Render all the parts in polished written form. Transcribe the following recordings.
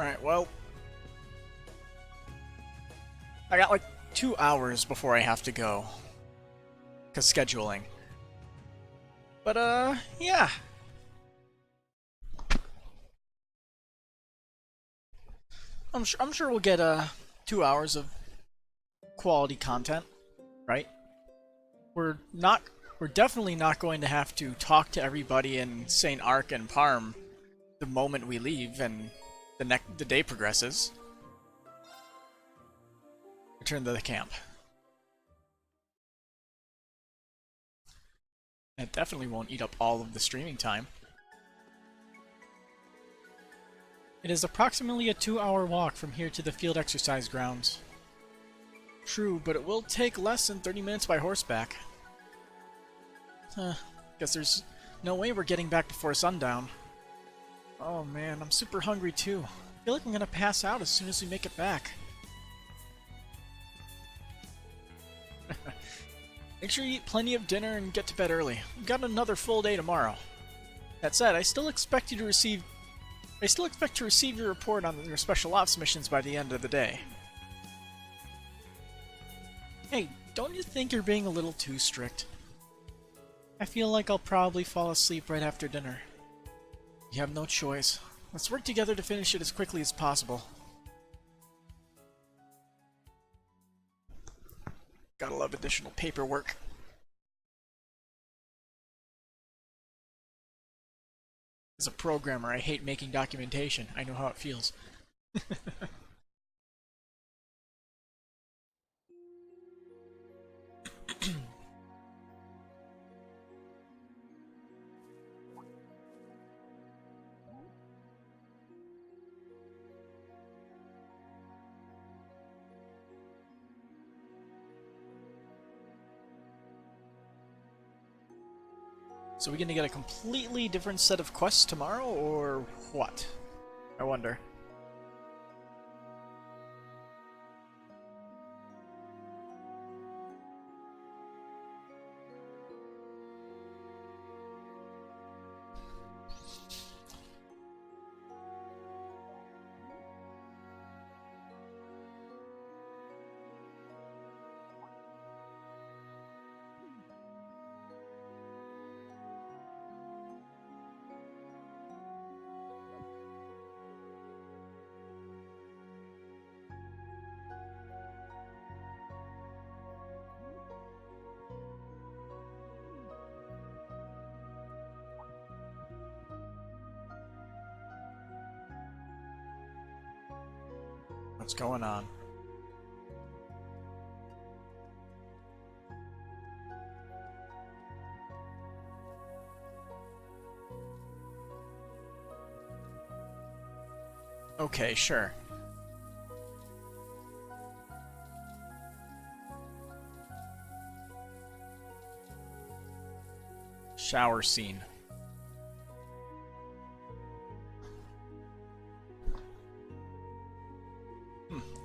Alright, well, I got like 2 hours before I have to go. Because scheduling. But, yeah. I'm sure we'll get, 2 hours of quality content, right? We're not, we're definitely not going to have to talk to everybody in St. Ark and Parm the moment we leave and the day progresses. Return to the camp. It definitely won't eat up all of the streaming time. It is approximately a 2-hour walk from here to the field exercise grounds. True, but it will take less than 30 minutes by horseback. Guess there's no way we're getting back before sundown. Oh man, I'm super hungry too. I feel like I'm gonna pass out as soon as we make it back. Make sure you eat plenty of dinner and get to bed early. We've got another full day tomorrow. That said, I still expect to receive your report on your special ops missions by the end of the day. Hey, don't you think you're being a little too strict? I feel like I'll probably fall asleep right after dinner. You have no choice. Let's work together to finish it as quickly as possible. Gotta love additional paperwork. As a programmer, I hate making documentation. I know how it feels. So we gonna get a completely different set of quests tomorrow, or what? I wonder. What's going on? Okay, sure. Shower scene.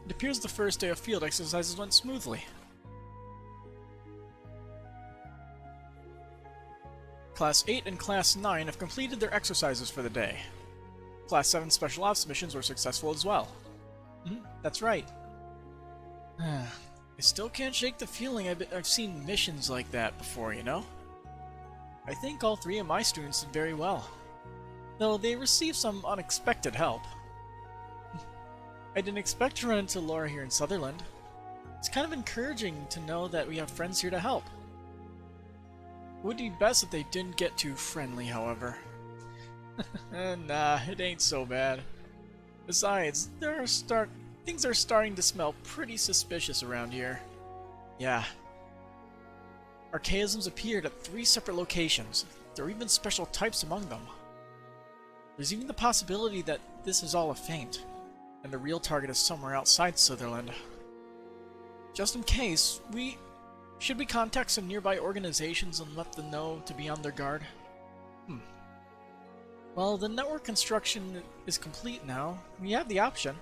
It appears the first day of field exercises went smoothly. Class 8 and Class 9 have completed their exercises for the day. Class 7 special ops missions were successful as well. That's right. I still can't shake the feeling I've seen missions like that before, you know? I think all 3 of my students did very well, though they received some unexpected help. I didn't expect to run into Laura here in Sutherland. It's kind of encouraging to know that we have friends here to help. It would be best if they didn't get too friendly, however. Nah, it ain't so bad. Besides, things are starting to smell pretty suspicious around here. Yeah. Archaisms appeared at 3 separate locations. There are even special types among them. There's even the possibility that this is all a feint, and the real target is somewhere outside Sutherland. Just in case, should we contact some nearby organizations and let them know to be on their guard? Well, the network construction is complete now. We have the option.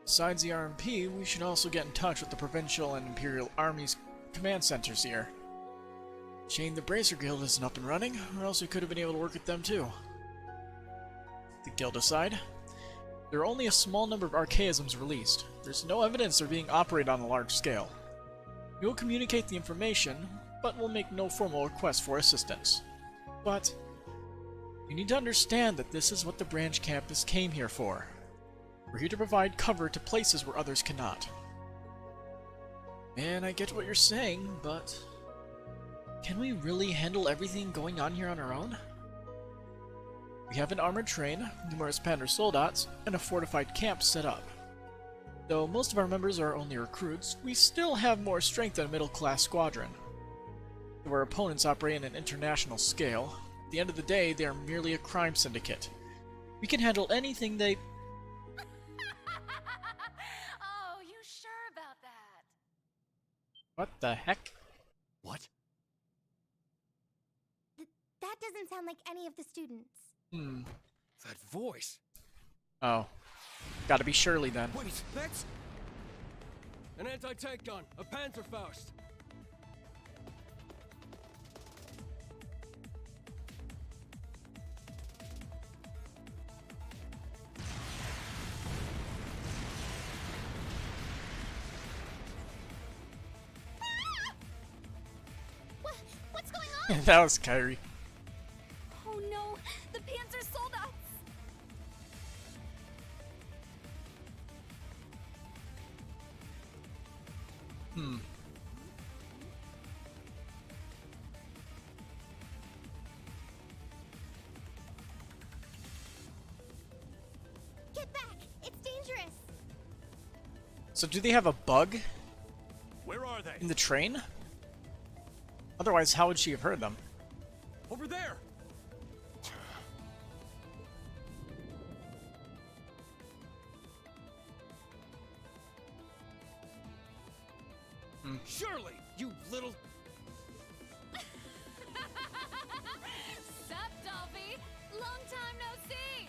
Besides the RMP, we should also get in touch with the Provincial and Imperial Army's command centers here. Shame the Bracer Guild isn't up and running, or else we could have been able to work with them too. The guild aside, There are only a small number of archaisms released. There's no evidence they're being operated on a large scale. We will communicate the information, but will make no formal request for assistance. But you need to understand that this is what the branch campus came here for. We're here to provide cover to places where others cannot. And I get what you're saying, but can we really handle everything going on here on our own? We have an armored train, numerous Pander soldats, and a fortified camp set up. Though most of our members are only recruits, we still have more strength than a middle-class squadron. Though our opponents operate on an international scale, at the end of the day, they are merely a crime syndicate. We can handle anything they... Oh, you sure about that? What the heck? What? That doesn't sound like any of the students. That voice. Oh. Gotta be Shirley then. Wait, that's... An anti-tank gun, a Panzerfaust. What's going on? That was Kyrie. Oh no, the Panzer soldats! Get back! It's dangerous! So do they have a bug Where are they? in the train? Otherwise, how would she have heard them? Over there! Shirley, you little... Sup, Dolphy? Long time no see!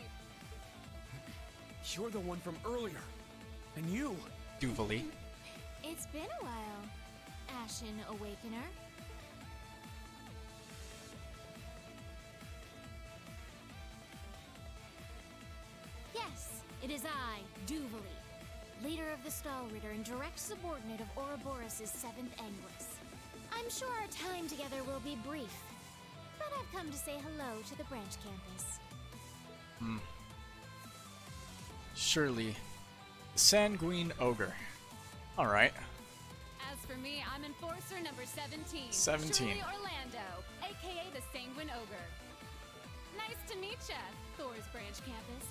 You're the one from earlier. And you... Duvally. It's been a while, Ashen Awakener. Yes, it is I, Duvally, leader of the Stahlritter and direct subordinate of Ouroboros' 7th Anguis. I'm sure our time together will be brief, but I've come to say hello to the branch campus. Shirley. The Sanguine Ogre. Alright. As for me, I'm Enforcer number 17. 17. Shirley Orlando, aka the Sanguine Ogre. Nice to meet ya, Thor's branch campus.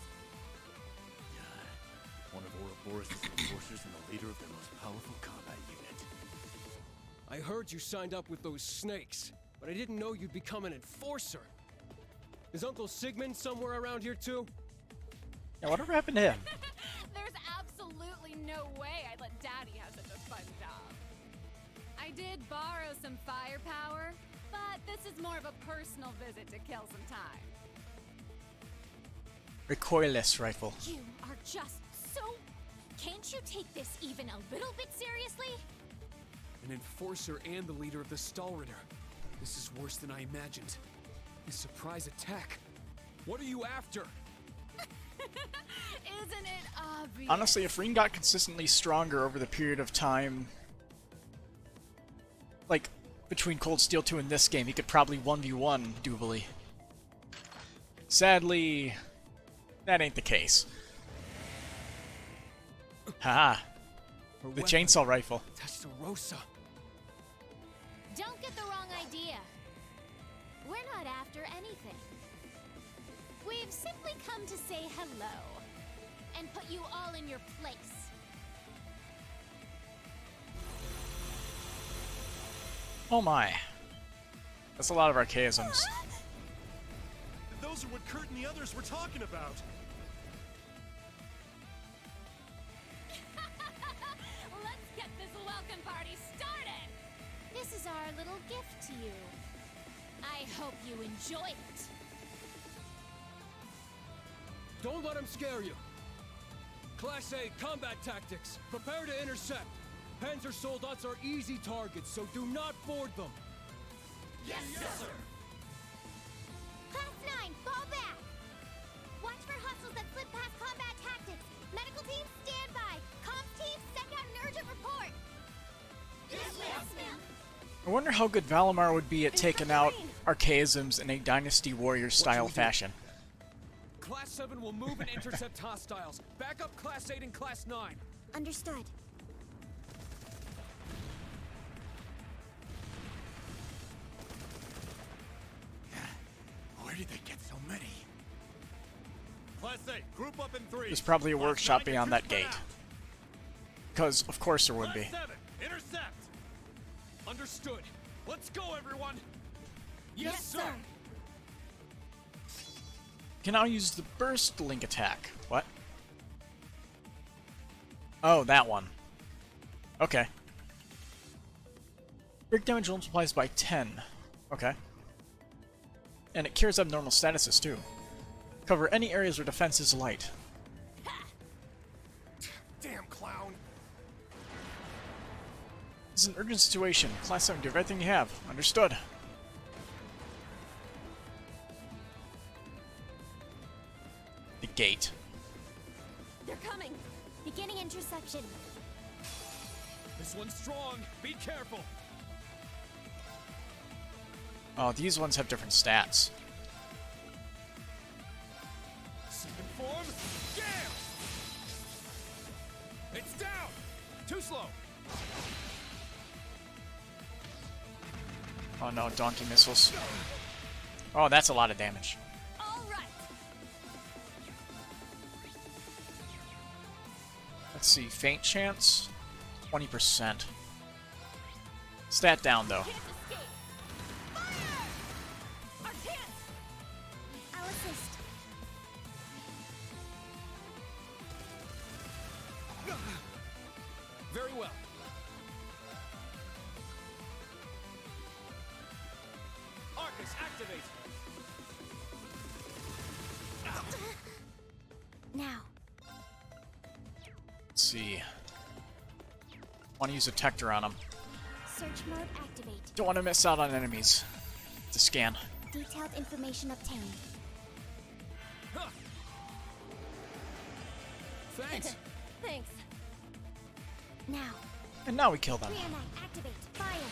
One of Ouroboros' enforcers and the leader of their most powerful combat unit. I heard you signed up with those snakes, but I didn't know you'd become an enforcer. Is Uncle Sigmund somewhere around here too? Yeah, whatever happened to him? There's absolutely no way I'd let Daddy have such a fun job. I did borrow some firepower, but this is more of a personal visit to kill some time. Recoilless rifle. You are just so... Can't you take this even a little bit seriously? An enforcer and the leader of the Stahlritter. This is worse than I imagined. A surprise attack. What are you after? Isn't it obvious? Honestly, if Ring got consistently stronger over the period of time, like, between Cold Steel 2 and this game, he could probably 1v1 Duvally. Sadly, that ain't the case. Haha. The chainsaw rifle. Testarossa. Don't get the wrong idea. We're not after anything. We've simply come to say hello and put you all in your place. Oh my. That's a lot of archaisms. Those are what Kurt and the others were talking about. Let's get this welcome party started! This is our little gift to you. I hope you enjoy it. Don't let him scare you. Class A combat tactics. Prepare to intercept. Panzer soldats are easy targets, so do not board them. Yes, sir! Class 9, fall back! Watch for hustles that slip past combat tactics. I wonder how good Valimar would be at taking out archaisms in a Dynasty Warrior style fashion. Class 7 will move and intercept hostiles. Back up Class 8 and Class 9. Understood. Where did they get so many? Class 8, group up in 3. There's probably a Class workshop 9, beyond get that troops gate. out. Because, of course, there would be. Class 7, intercept. Understood. Let's go, everyone. Yes, sir. Can now use the burst link attack. What? Oh, that one. Okay. Break damage multiplies by 10. Okay. And it cures abnormal statuses too. Cover any areas where defense is light. Damn clown. This is an urgent situation. Class 7, give everything you have. Understood. The gate. They're coming. Beginning interception. This one's strong. Be careful. Oh, these ones have different stats. Second form. Jam! It's down. Too slow. Oh no, donkey missiles. Oh, that's a lot of damage. All right. Let's see, feint chance, 20%. Stat down though. Can't escape. Fire! Our chance. I'll assist. Very well. Arcus, activate. Now. Let's see. Want to use a Tector on them. Search mode activate. Don't want to miss out on enemies. To scan. Detailed information obtained. Huh. Thanks. Thanks. Now. And now we kill them. Reanite, activate. Fire.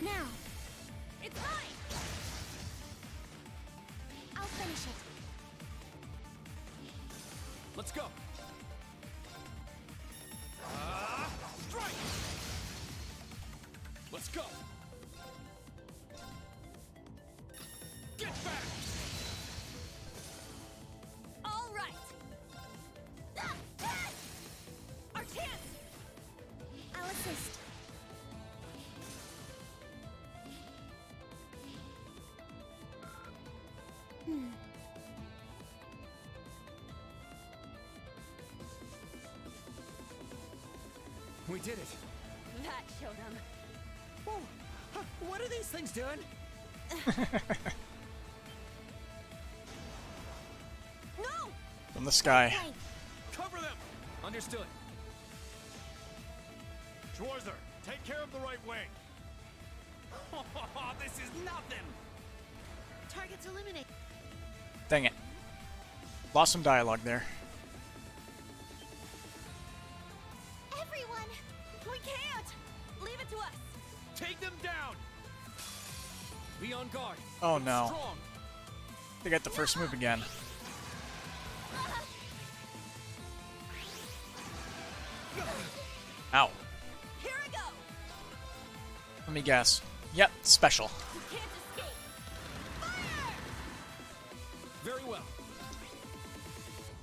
Now. It's mine. I'll finish it. Let's go. Strike. Let's go. Get back. All right. Our chance. I'll assist. We did it. That showed him. Whoa. Huh, what are these things doing? No! From the sky. Flank. Cover them. Understood. Schwarzer, take care of the right wing. This is nothing. Targets eliminated. Dang it. Lost some dialogue there. Everyone! We can't! Leave it to us! Take them down. Be on guard. Oh no. Strong. They got the first move again. Ow. Here I go! Let me guess. Yep, special. You can't escape! Fire! Very well.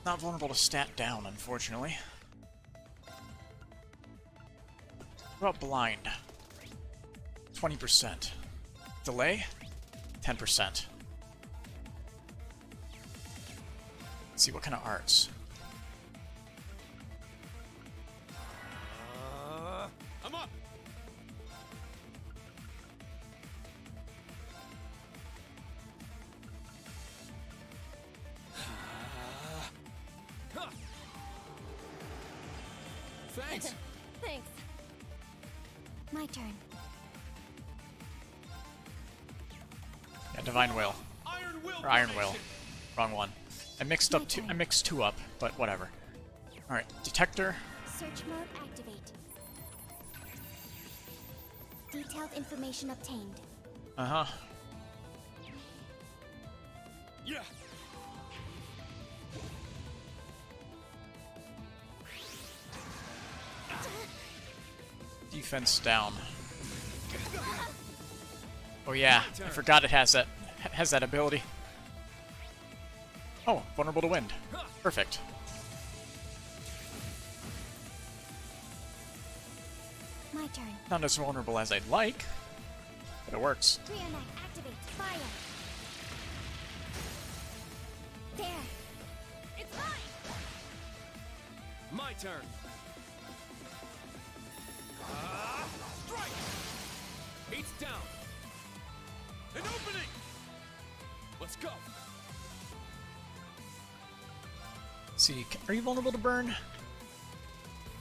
Not vulnerable to stat down, unfortunately. What about blind? 20%. Delay? 10%. Let's see, what kind of arts? I'm up. Huh. Thanks. Thanks. My turn. Yeah, Divine Will. Iron Will. Or Iron Will. formation. Wrong one. I mixed up two. I mixed two up, but whatever. All right, detector. Search mode activate. detailed information obtained. Uh-huh. Yeah. Defense down. Oh yeah, I forgot it has that ability. Oh, vulnerable to wind. Perfect. My turn. Not as vulnerable as I'd like, but it works. Rionet, activate. Fire. There. It's mine! My turn. Strike! Eight's down. An opening! Let's go. See, are you vulnerable to burn?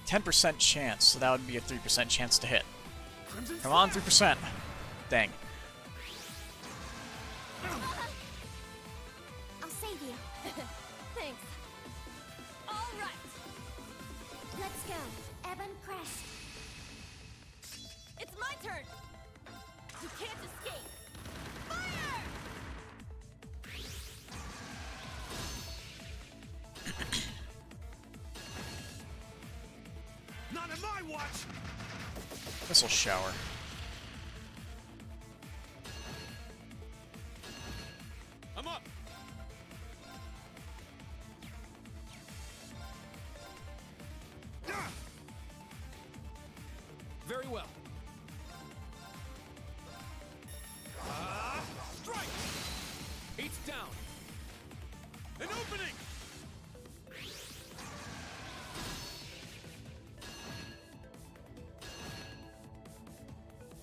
10% chance, so that would be a 3% chance to hit. Come on, 3%. Dang. I'll save you. Thanks. All right. Let's go. Ebon Crest. It's my turn. You can't escape. Fire! Not in my watch! Missile shower. I'm up! Very well. Strike! Eight's down. An opening!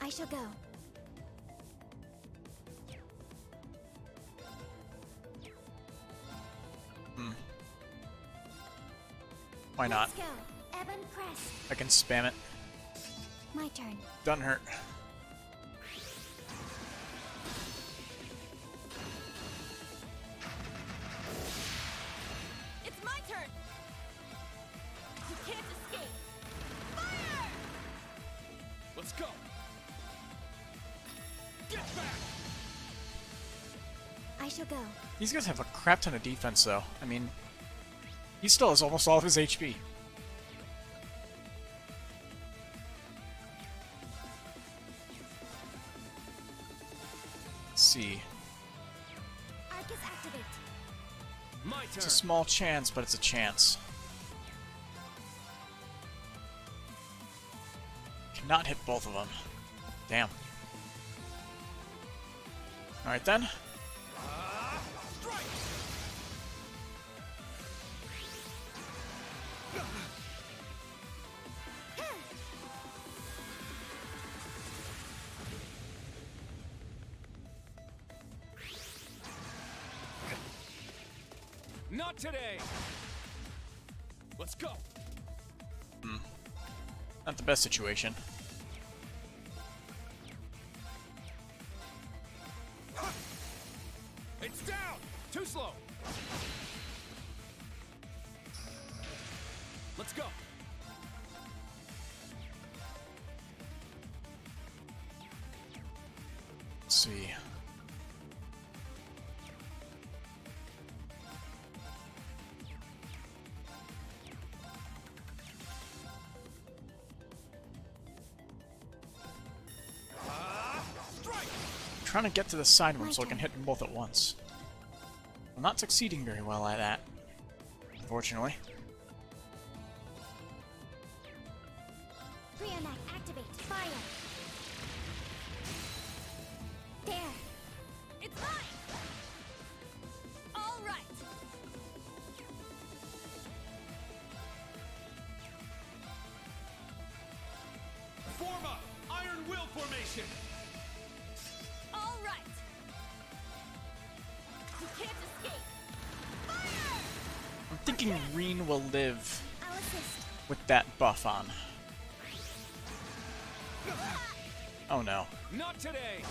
I shall go. Why not? Let's go. Ebon Crest. I can spam it. My turn. Doesn't hurt. It's my turn. You can't escape. Fire! Let's go! Get back! I shall go. These guys have a crap ton of defense, though. I mean, he still has almost all of his HP. Let's see. Arcus activate. My turn! It's a small chance, but it's a chance. Cannot hit both of them. Damn. Alright then. Strike! Not today! Let's go! Not the best situation. It's down! Too slow! Let's go! Let's see. Strike! Trying to get to the side of them so I can hit them both at once. I'm not succeeding very well at that, unfortunately. Rionet, activate. Fire. There. It's mine! All right. Form up! Iron Will formation! All right. You can't escape. Fire! I'm thinking Reen will live I'll assist. with that buff on. Oh no. Not today!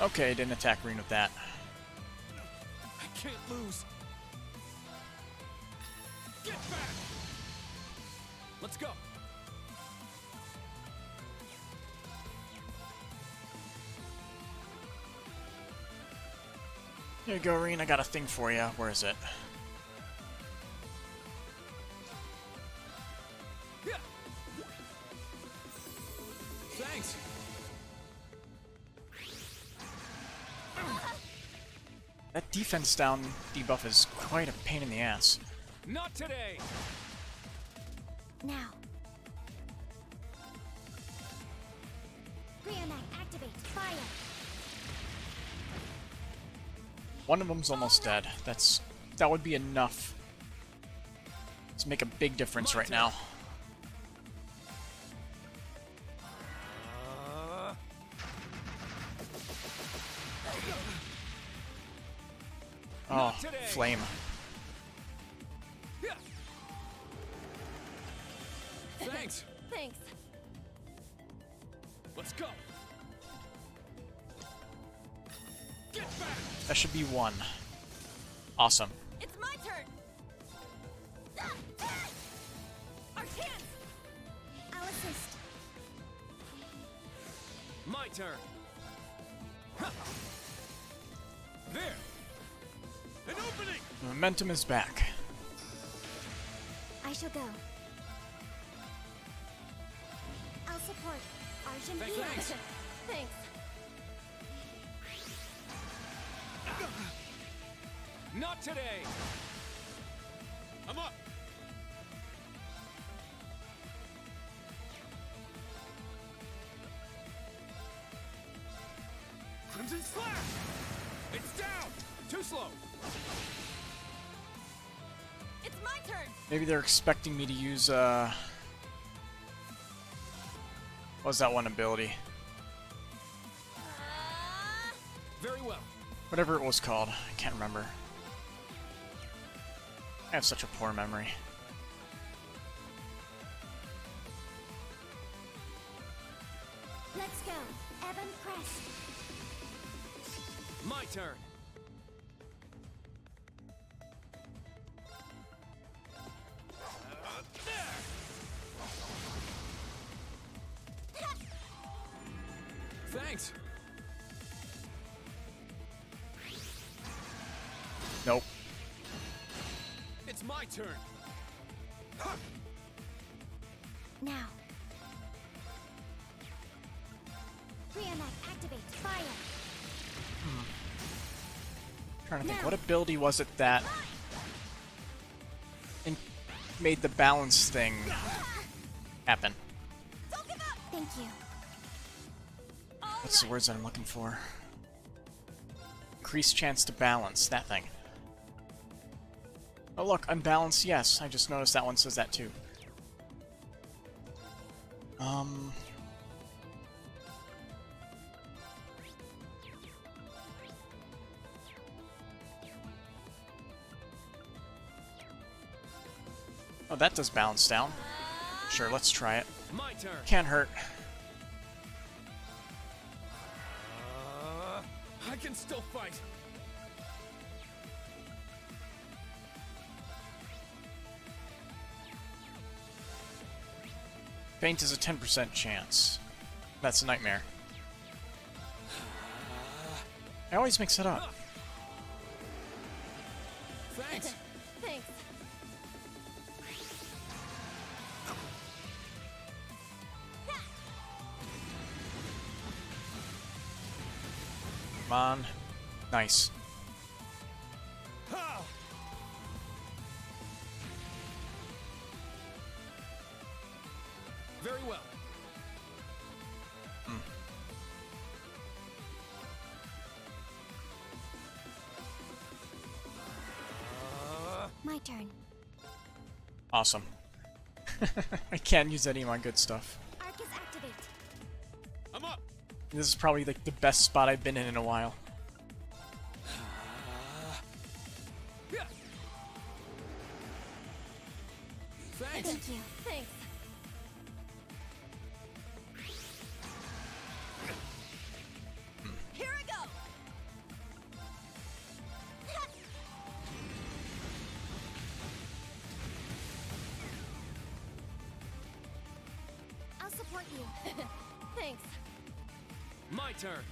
Okay, didn't attack Reen with that. I can't lose! Get back! Let's go! Here you go, Reen. I got a thing for you. Where is it? Yeah. Thanks. That defense down debuff is quite a pain in the ass. Not today. Now. Reenact, activate, fire. One of them's almost dead. That would be enough to make a big difference right now. Oh, flame. Yeah. Thanks. Thanks. Let's go. Get back. That should be one. Awesome. It's my turn. Our chance. I'll assist. My turn. Huh. There. An opening! The momentum is back. I shall go. I'll support. Argentina. Thanks. Thanks. Not today. I'm up! Crimson Slash! It's down! Too slow! It's my turn. Maybe they're expecting me to use, what was that one ability? Very well. Whatever it was called. I can't remember. I have such a poor memory. Let's go. Evan Crest. My turn. Thanks. Nope. It's my turn. Now. Reenact, activate, fire. Trying to think, Now. what ability was it that made the balance thing happen? Don't give up. Thank you. What's the words that I'm looking for? Increased chance to balance, that thing. Oh look, unbalanced, yes. I just noticed that one says that too. Oh, that does balance down. Sure, let's try it. My turn. Can't hurt. I can still fight. Faint is a 10% chance. That's a nightmare. I always mix it up. Thanks. Thanks. Come on. Nice. Ha! Very well. My turn. Awesome. I can't use any of my good stuff. Arcus, activate. I'm up! This is probably like the best spot I've been in a while. Yeah. Thanks. Thank you. Thanks. Here I go. I'll support you. Thanks. My turn.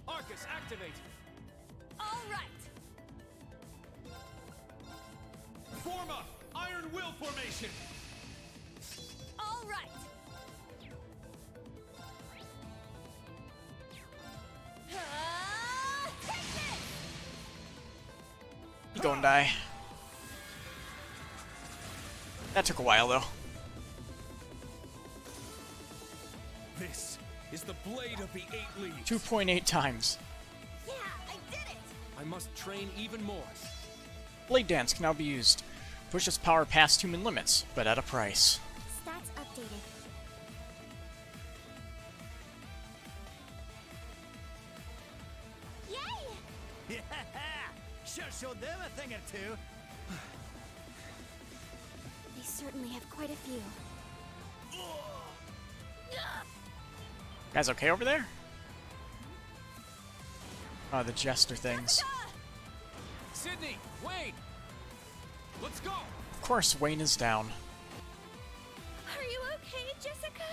Arcus, activate! All right. Form up! Iron Will formation! All right. Take this! You go and die. That took a while, though. This is the blade of the 8 leaves. 2.8 times. Yeah, I did it! I must train even more. Blade Dance can now be used. Push its power past human limits, but at a price. Stats updated. Yay! Yeah! Sure showed them a thing or two. They certainly have quite a few. Guys okay over there? Oh, the jester things. Sydney, Wayne! Let's go! Of course, Wayne is down. Are you okay, Jessica?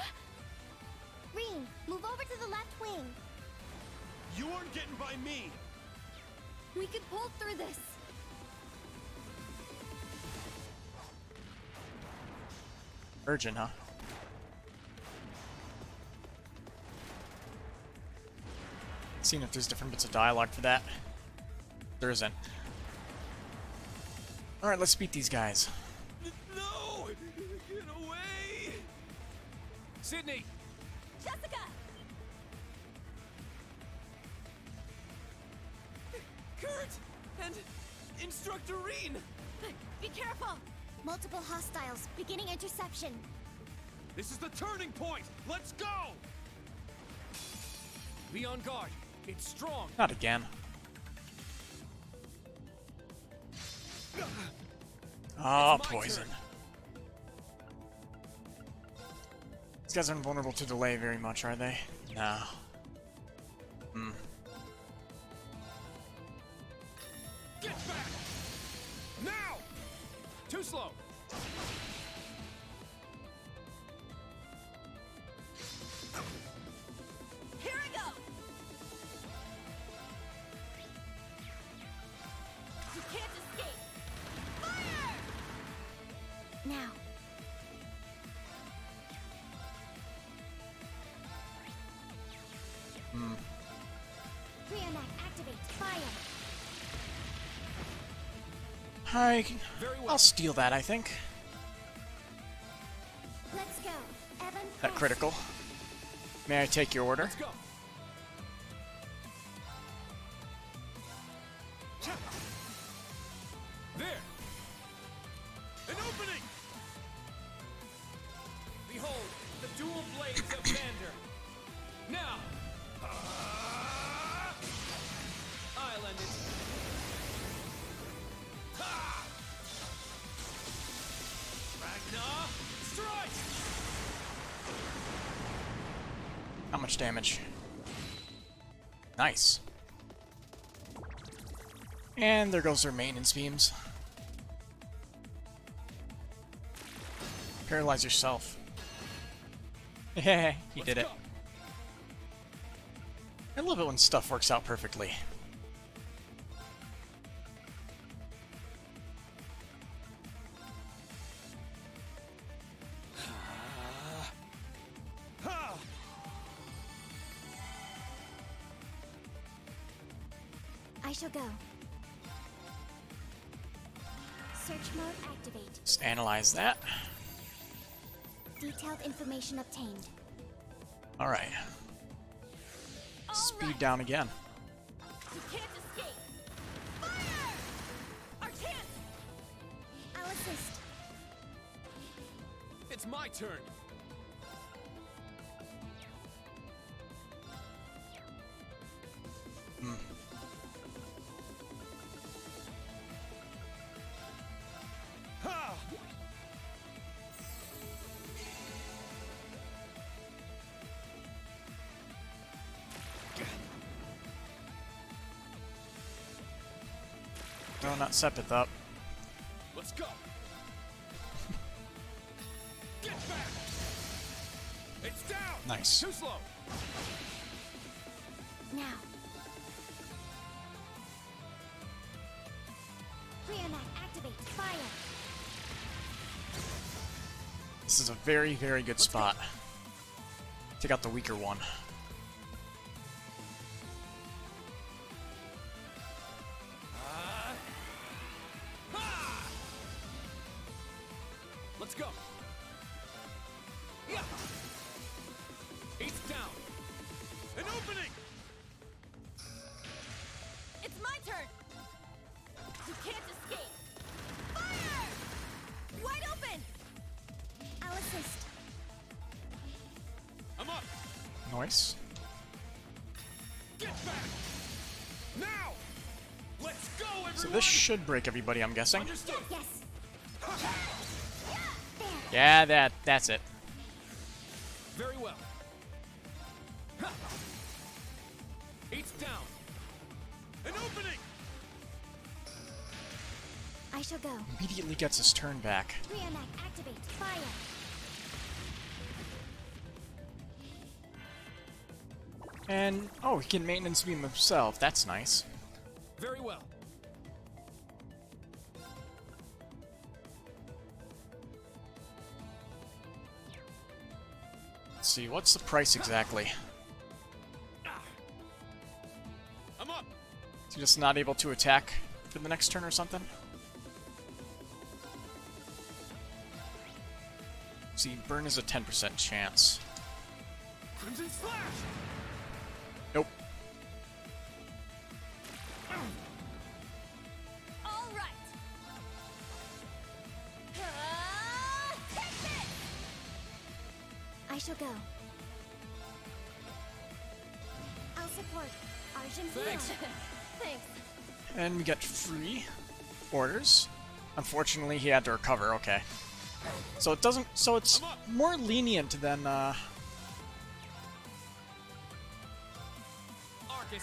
Reen, move over to the left wing. You aren't getting by me! We can pull through this. Urgent, huh? Seeing if there's different bits of dialogue for that. There isn't. Alright, let's beat these guys. No! Get away! Sydney! Jessica! Kurt! And Instructor Reen! Be careful! Multiple hostiles, beginning interception. This is the turning point! Let's go! Be on guard. It's strong. Not again. Oh, It's my poison. turn. These guys aren't vulnerable to delay very much, are they? No. Hmm. Get back! Now! Too slow. Here I go! You can't escape! Fire! Now. Hmm. Reenact, activate, fire! Very well. I'll steal that, I think. Let's go. Evan, That press. critical. May I take your order? Let's go. There! An opening! Behold, the dual blades of Vander. Now! I'll end it. Ha! Ragnar, strike! How much damage? Nice. And there goes their maintenance beams. Paralyze yourself. Heh, you did it. Let's go. I love it when stuff works out perfectly. Ha! I shall go. Search mode activate. Just analyze that. Detailed information obtained. Alright. Speed down again. You can't escape! Fire! Our chance! I'll assist. It's my turn. Ha! No, not Sepith up. Let's go! Get back! It's down! Nice. Too slow. Now. activate fire. This is a very, very good spot. Take out the weaker one. Let's go. Yeah. Eight's down. An opening! It's my turn! You can't escape! Fire! Wide open! I'll assist. I'm up! Nice. Get back! Now! Let's go, everyone! So this should break everybody, I'm guessing. Understood! Yes. Yeah, that's it. Very well. Eight's down. An opening! I shall go. Immediately gets his turn back. Reenact activate fire. And, oh, he can maintenance beam himself. That's nice. Very well. Let's see, what's the price exactly? I'm up! Is he just not able to attack for the next turn or something? See, burn is a 10% chance. Crimson Slash! Nope. All right! Take this! I shall go. I'll support. Argent Thanks. Heal. Thanks. And we get free orders. Unfortunately, he had to recover. Okay. So it doesn't. So it's more lenient than. Arcus,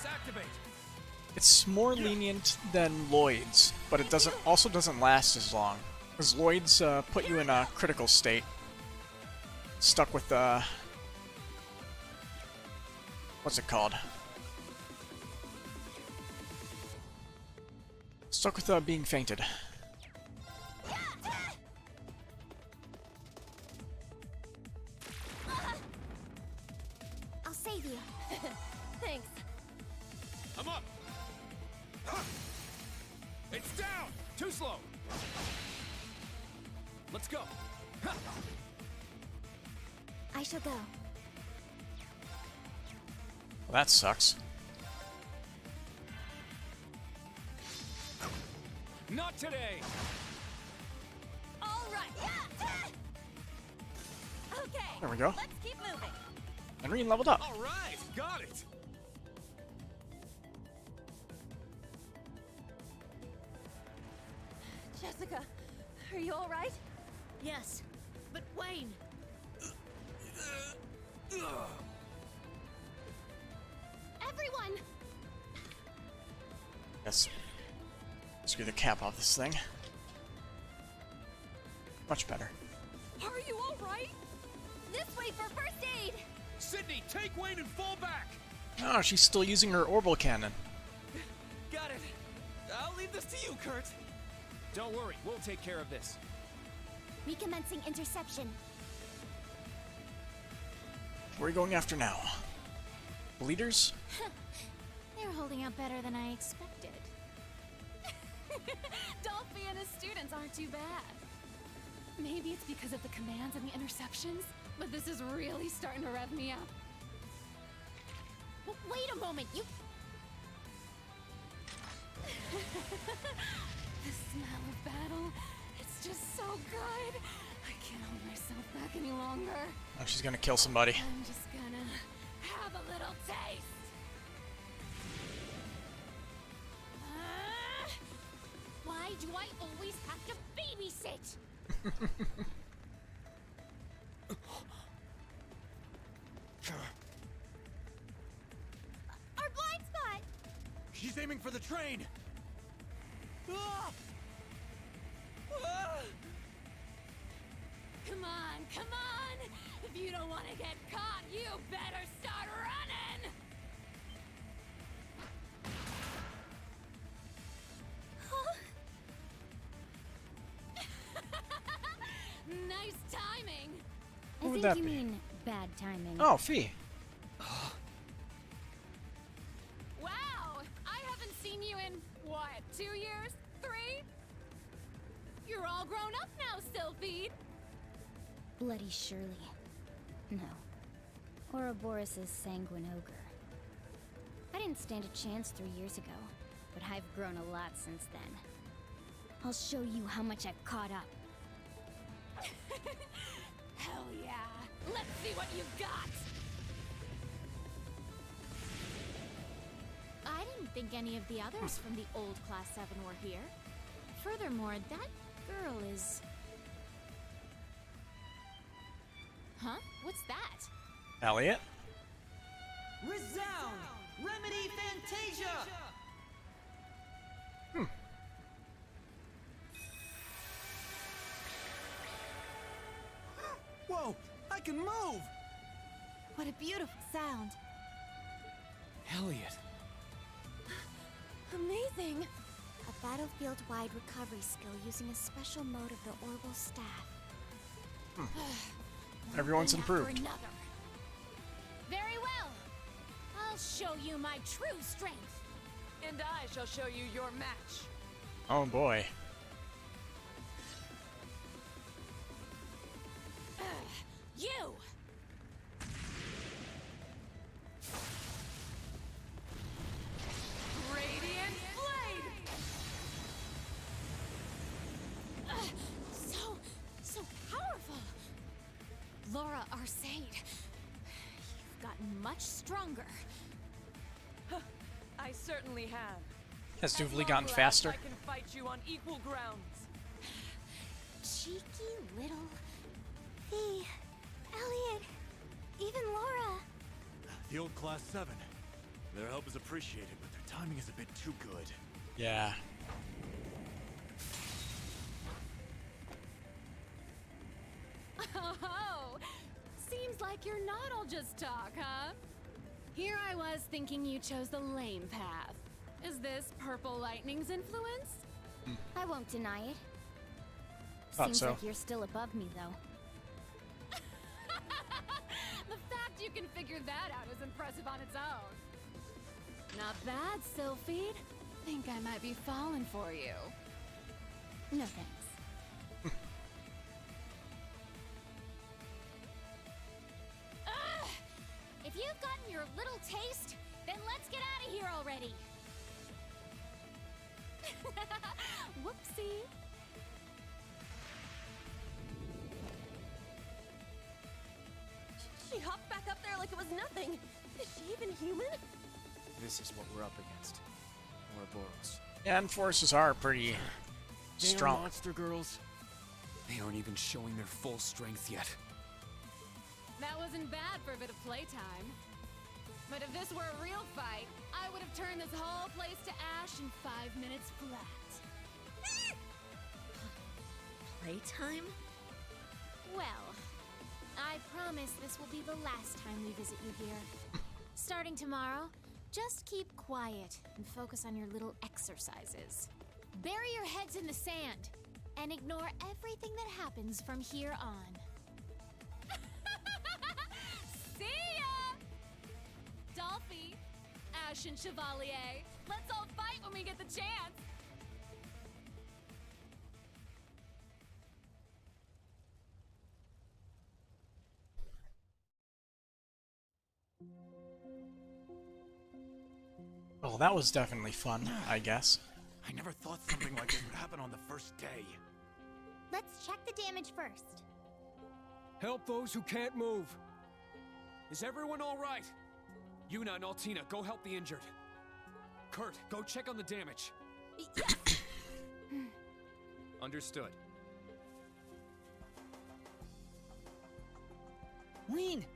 activate. It's more lenient than Lloyd's, but it doesn't last as long. Because Lloyd's put you in a critical state. Stuck with what's it called? Stuck with being fainted. I'll save you. Thanks. I'm up! It's down! Too slow. Let's go. I shall go. Well, that sucks. Not today. All right! Okay, There we go. let's keep moving. And Reen leveled up. All right, got it! Jessica, are you all right? Yes, but Wayne, Everyone! Yes. Screw the cap off this thing. Much better. Are you all right? This way for first aid! Sydney, take Wayne and fall back! Oh, she's still using her orbital cannon. Got it. I'll leave this to you, Kurt. Don't worry, we'll take care of this. Recommencing interception. Where are we going after now? Bleeders? They're holding out better than I expected. Dolphy and his students aren't too bad. Maybe it's because of the commands and the interceptions, but this is really starting to rev me up. Wait a moment, you... The smell of battle, it's just so good. I can't hold myself back any longer. Oh, she's gonna kill somebody. I'm just gonna have a little taste. Why do I always have to babysit? Our blind spot! She's aiming for the train! Ah! Ah! Come on, come on! If you don't want to get caught, you better start running! Nice timing! What would I that think you be? mean bad timing. Oh, Fee. Wow! I haven't seen you in, what, 2 years? 3? You're all grown up now, Sylphie! Bloody Shirley. No. Ouroboros' sanguine ogre. I didn't stand a chance 3 years ago, but I've grown a lot since then. I'll show you how much I've caught up. Hell yeah! Let's see what you've got! I didn't think any of the others from the old Class 7 were here. Furthermore, that girl is... Huh? What's that? Elliot? Resound! Remedy Fantasia! Whoa! I can move! What a beautiful sound. Elliot. Amazing! A battlefield-wide recovery skill using a special mode of the Orbital Staff. Everyone's One after improved. another. Very well! I'll show you my true strength! And I shall show you your match. Oh boy. You! Radiant Blade! So powerful! Laura Arcade, you've gotten much stronger. I certainly have. Has At Doovally long gotten last, faster? I can fight you on equal grounds. Cheeky little... Fee, Elliot, even Laura. The old Class 7. Their help is appreciated, but their timing is a bit too good. Yeah. Oh, seems like you're not all just talk, huh? Here I was thinking you chose the lame path. Is this Purple Lightning's influence? I won't deny it. Thought Seems so. like you're still above me, though. The fact you can figure that out is impressive on its own. Not bad, Sylphie. Think I might be falling for you. No thanks. Ugh! If you've gotten your little taste, then let's get out of here already. Whoopsie. She hopped back up there like it was nothing. Is she even human? This is what we're up against. Ouroboros. Yeah, and forces are pretty Damn strong. monster girls. They aren't even showing their full strength yet. That wasn't bad for a bit of playtime. But if this were a real fight, I would have turned this whole place to ash in 5 minutes flat. Playtime? Well, I promise this will be the last time we visit you here. Starting tomorrow, just keep quiet and focus on your little exercises. Bury your heads in the sand and ignore everything that happens from here on. See ya! Dolphy, Ash and Chevalier, let's all fight when we get the chance! Well, that was definitely fun, I guess. I never thought something like this would happen on the first day. Let's check the damage first. Help those who can't move. Is everyone all right? Yuna and Altina, go help the injured. Kurt, go check on the damage. Understood. Wayne!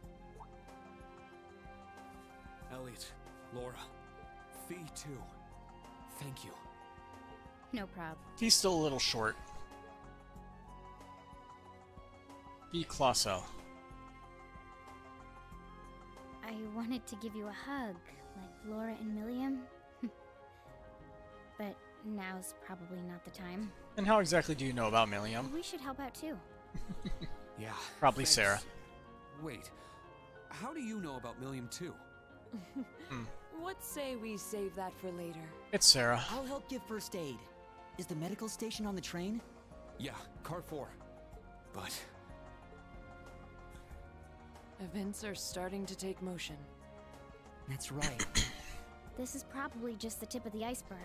Elliot, Laura, Fee too. Thank you. No problem. He's still a little short. Be Colossal. I wanted to give you a hug, like Laura and Milliam. But now's probably not the time. And how exactly do you know about Milliam? We should help out too. Yeah. Probably thanks. Sarah. Wait. How do you know about Millium 2? What say we save that for later? It's Sarah. I'll help give first aid. Is the medical station on the train? Yeah, car 4. But Events are starting to take motion. That's right. This is probably just the tip of the iceberg.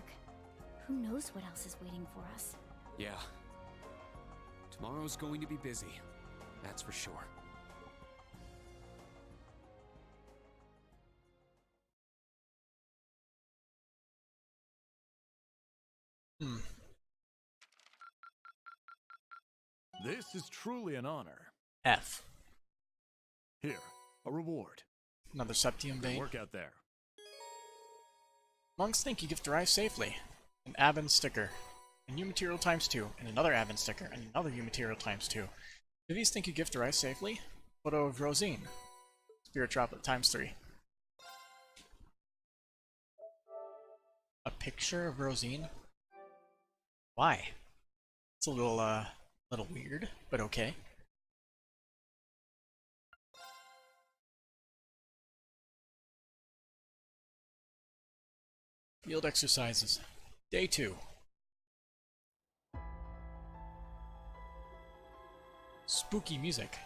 Who knows what else is waiting for us? yeah. Tomorrow's going to be busy. That's for sure. This is truly an honor. F. Here, a reward. Another Septium Good bait. work out there. Monks think you gift arrive safely. An Avon sticker. A new material times 2. And another Avon sticker. And another new material times 2. Do these think you gift arrive safely? Photo of Rosine. Spirit droplet times 3. A picture of Rosine? Why? It's a little weird, but okay. Field exercises. Day 2. Spooky music.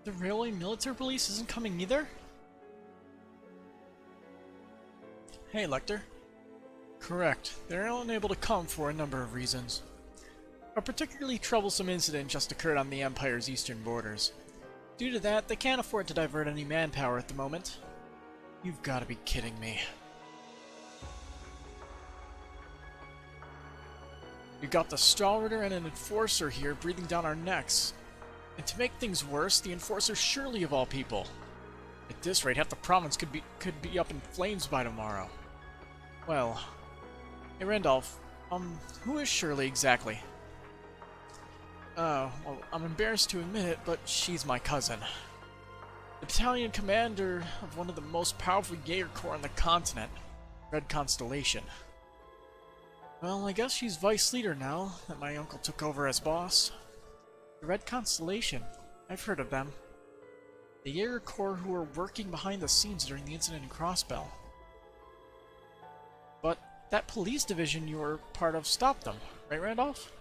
The railway military police isn't coming either? Hey, Lecter. Correct. They're unable to come for a number of reasons. A particularly troublesome incident just occurred on the Empire's eastern borders. Due to that, they can't afford to divert any manpower at the moment. You've got to be kidding me. We got the Stahlritter and an Enforcer here breathing down our necks. And to make things worse, the Enforcer surely of all people. At this rate, half the province could be up in flames by tomorrow. Well, hey Randolph, who is Shirley exactly? Well, I'm embarrassed to admit it, but she's my cousin. The battalion commander of one of the most powerful Jaeger Corps on the continent, Red Constellation. Well, I guess she's vice leader now that my uncle took over as boss. The Red Constellation. I've heard of them. The Jaeger Corps who were working behind the scenes during the incident in Crossbell. But that police division you were part of stopped them, right, Randolph?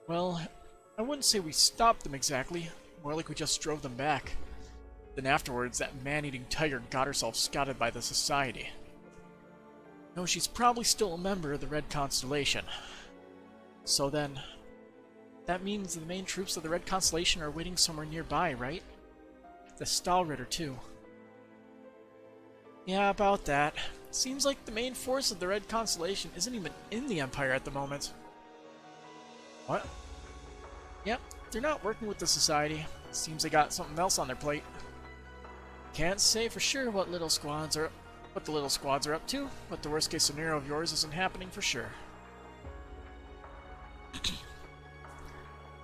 Well, I wouldn't say we stopped them exactly. More like we just drove them back. Then afterwards, that man-eating tiger got herself scouted by the Society. No, she's probably still a member of the Red Constellation. So then, that means the main troops of the Red Constellation are waiting somewhere nearby, right? The Stahlritter, too. Yeah, about that. Seems like the main force of the Red Constellation isn't even in the Empire at the moment. What? Yep, they're not working with the Society. Seems they got something else on their plate. Can't say for sure what the little squads are up to, but the worst case scenario of yours isn't happening for sure.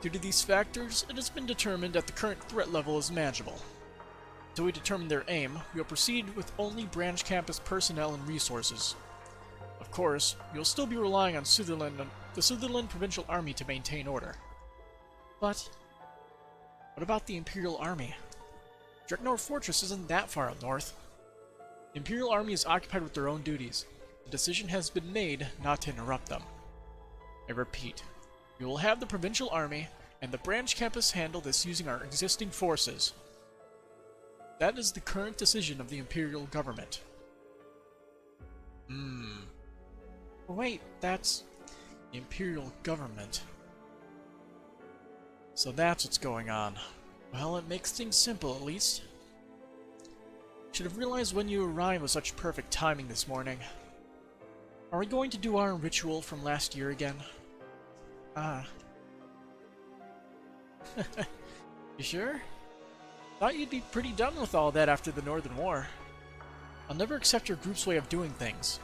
Due to these factors, it has been determined that the current threat level is manageable. Until we determine their aim, we will proceed with only branch campus personnel and resources. Of course, you'll still be relying on the Sutherland Provincial Army to maintain order. But what about the Imperial Army? Dreknor Fortress isn't that far up north. The Imperial Army is occupied with their own duties. The decision has been made not to interrupt them. I repeat, we will have the Provincial Army and the branch campus handle this using our existing forces. That is the current decision of the Imperial government. Wait, that's the Imperial government. So that's what's going on. Well, it makes things simple, at least. Should have realized when you arrived with such perfect timing this morning. Are we going to do our ritual from last year again? Ah. You sure? Thought you'd be pretty done with all that after the Northern War. I'll never accept your group's way of doing things.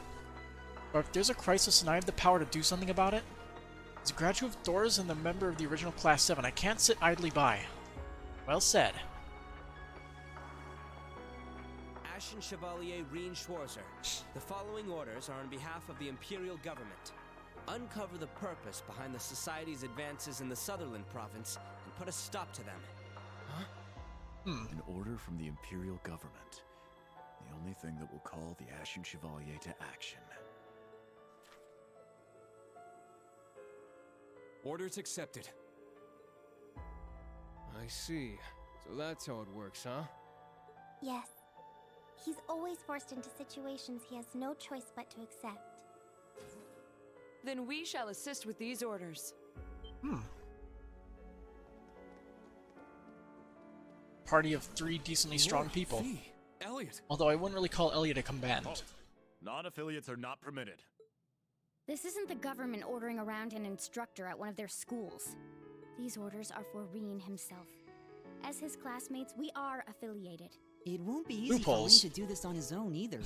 But if there's a crisis and I have the power to do something about it, as a graduate of Doors and a member of the original Class 7, I can't sit idly by. Well said. Ashen Chevalier Reen Schwarzer, the following orders are on behalf of the Imperial Government. Uncover the purpose behind the Society's advances in the Sutherland Province and put a stop to them. An order from the Imperial Government. The only thing that will call the Ashen Chevalier to action. Orders accepted. I see. So that's how it works, huh? Yes. He's always forced into situations he has no choice but to accept. Then we shall assist with these orders. Party of 3 decently strong people. Fee, Elliot. Although I wouldn't really call Elliot a combatant. Halt. Non-affiliates are not permitted. This isn't the government ordering around an instructor at one of their schools. These orders are for Reen himself. As his classmates, we are affiliated. It won't be easy for Link to do this on his own either.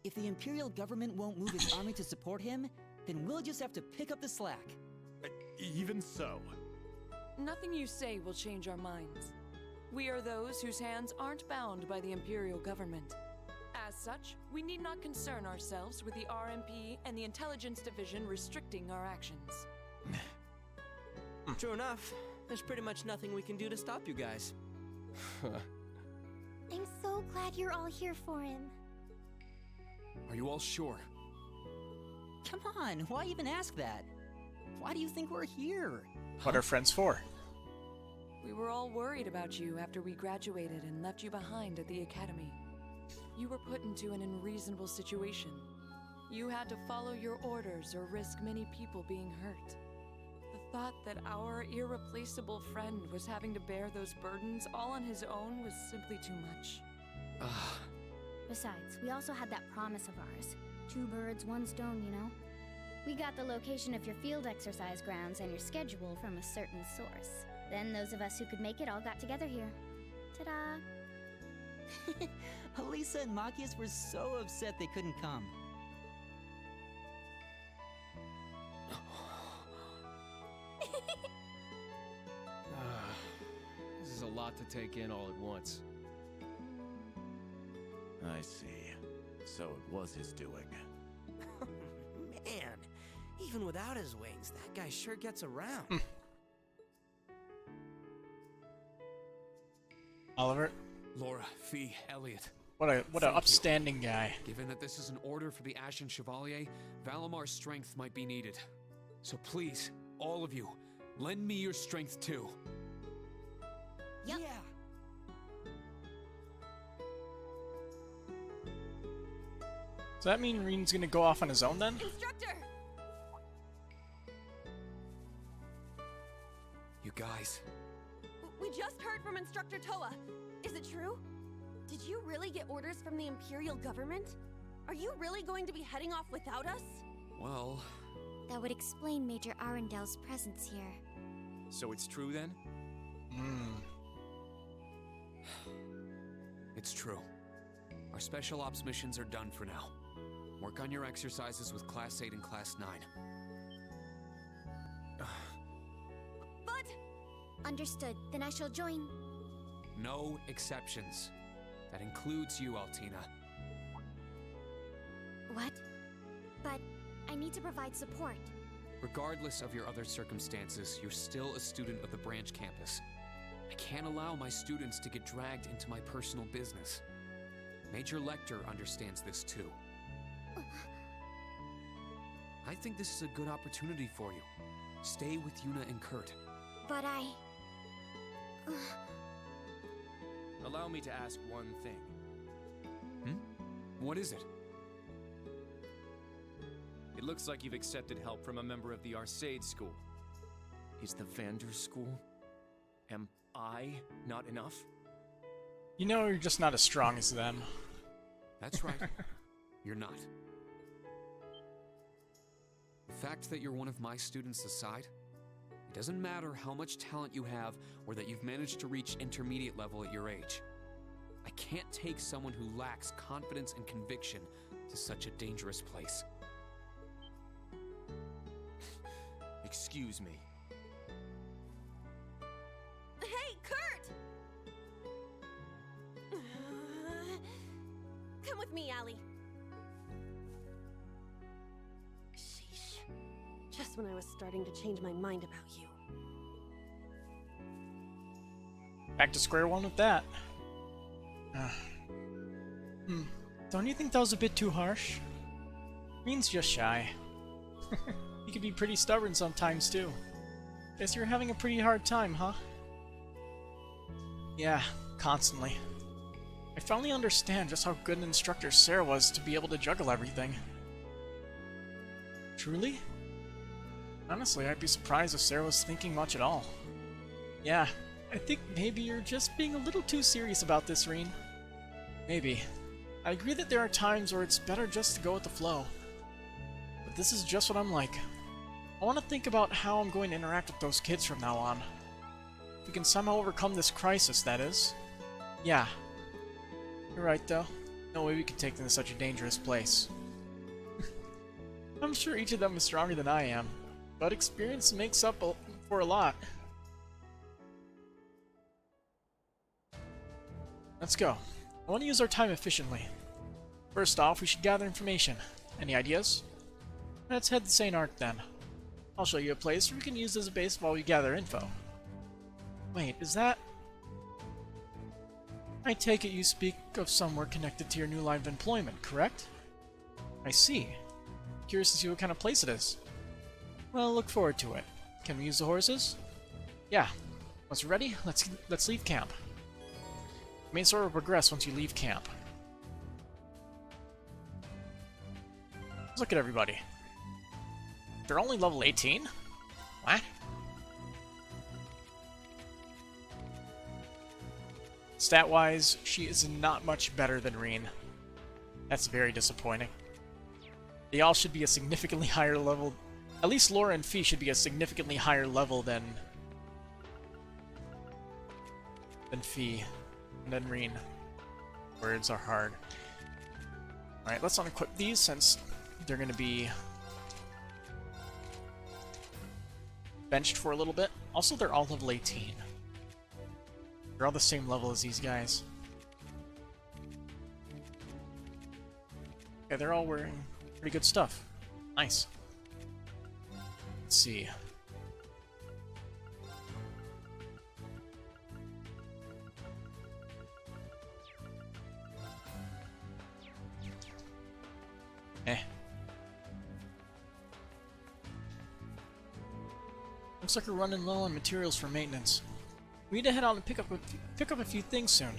If the Imperial government won't move its army to support him, then we'll just have to pick up the slack. Even so. Nothing you say will change our minds. We are those whose hands aren't bound by the Imperial government. As such, we need not concern ourselves with the RMP and the Intelligence Division restricting our actions. True enough, there's pretty much nothing we can do to stop you guys. I'm so glad you're all here for him. Are you all sure? Come on, why even ask that? Why do you think we're here? What are friends for? We were all worried about you after we graduated and left you behind at the academy. You were put into an unreasonable situation. You had to follow your orders or risk many people being hurt. The thought that our irreplaceable friend was having to bear those burdens all on his own was simply too much. Besides, we also had that promise of ours. 2 birds, 1 stone, you know? We got the location of your field exercise grounds and your schedule from a certain source. Then those of us who could make it all got together here. Ta-da! Elisa and Machias were so upset they couldn't come. This is a lot to take in all at once. I see. So it was his doing. Man, even without his wings, that guy sure gets around. Oliver? Laura, Fee, Elliot. What an Thank you. upstanding guy. Given that this is an order for the Ashen Chevalier, Valamar's strength might be needed. So please, all of you, lend me your strength too. Yep. Yeah. Does that mean Reen's gonna go off on his own then? Instructor! You guys. We just heard from Instructor Toa. Is it true? Did you really get orders from the Imperial government? Are you really going to be heading off without us? Well... That would explain Major Arundel's presence here. So it's true then? It's true. Our special ops missions are done for now. Work on your exercises with Class 8 and Class 9. But... Understood. Then I shall join. No exceptions. That includes you, Altina. What? But I need to provide support. Regardless of your other circumstances, you're still a student of the branch campus. I can't allow my students to get dragged into my personal business. Major Lecter understands this too. I think this is a good opportunity for you. Stay with Yuna and Kurt. But I... Allow me to ask one thing. What is it? It looks like you've accepted help from a member of the Arcade School. Is the Vander School? Am I not enough? You know you're just not as strong as them. That's right. You're not. The fact that you're one of my students aside, it doesn't matter how much talent you have or that you've managed to reach intermediate level at your age. I can't take someone who lacks confidence and conviction to such a dangerous place. Excuse me. Hey, Kurt! Come with me, Allie. Sheesh. Just when I was starting to change my mind about you. Back to square one with that. Don't you think that was a bit too harsh? Reen's just shy. He can be pretty stubborn sometimes, too. Guess you're having a pretty hard time, huh? Yeah, constantly. I finally understand just how good an instructor Sarah was to be able to juggle everything. Truly? Honestly, I'd be surprised if Sarah was thinking much at all. Yeah, I think maybe you're just being a little too serious about this, Reen. Maybe. I agree that there are times where it's better just to go with the flow. But this is just what I'm like. I want to think about how I'm going to interact with those kids from now on. If we can somehow overcome this crisis, that is. Yeah. You're right, though. No way we can take them to such a dangerous place. I'm sure each of them is stronger than I am, but experience makes up for a lot. Let's go. I want to use our time efficiently. First off, we should gather information. Any ideas? Let's head to St. Arc then. I'll show you a place we can use as a base while we gather info. Wait, is that... I take it you speak of somewhere connected to your new line of employment, correct? I see. Curious to see what kind of place it is. Well, look forward to it. Can we use the horses? Yeah. Once we're ready, let's leave camp. The main story will progress once you leave camp. Let's look at everybody. They're only level 18? What? Stat-wise, she is not much better than Reen. That's very disappointing. They all should be a significantly higher level. At least Laura and Fee should be a significantly higher level than Fee. And then Reen. Words are hard. Alright, let's unequip these since they're going to be benched for a little bit. Also, they're all level 18. They're all the same level as these guys. Yeah, they're all wearing pretty good stuff. Nice. Let's see. Looks like we're running low on materials for maintenance. We need to head out and pick up a few things soon.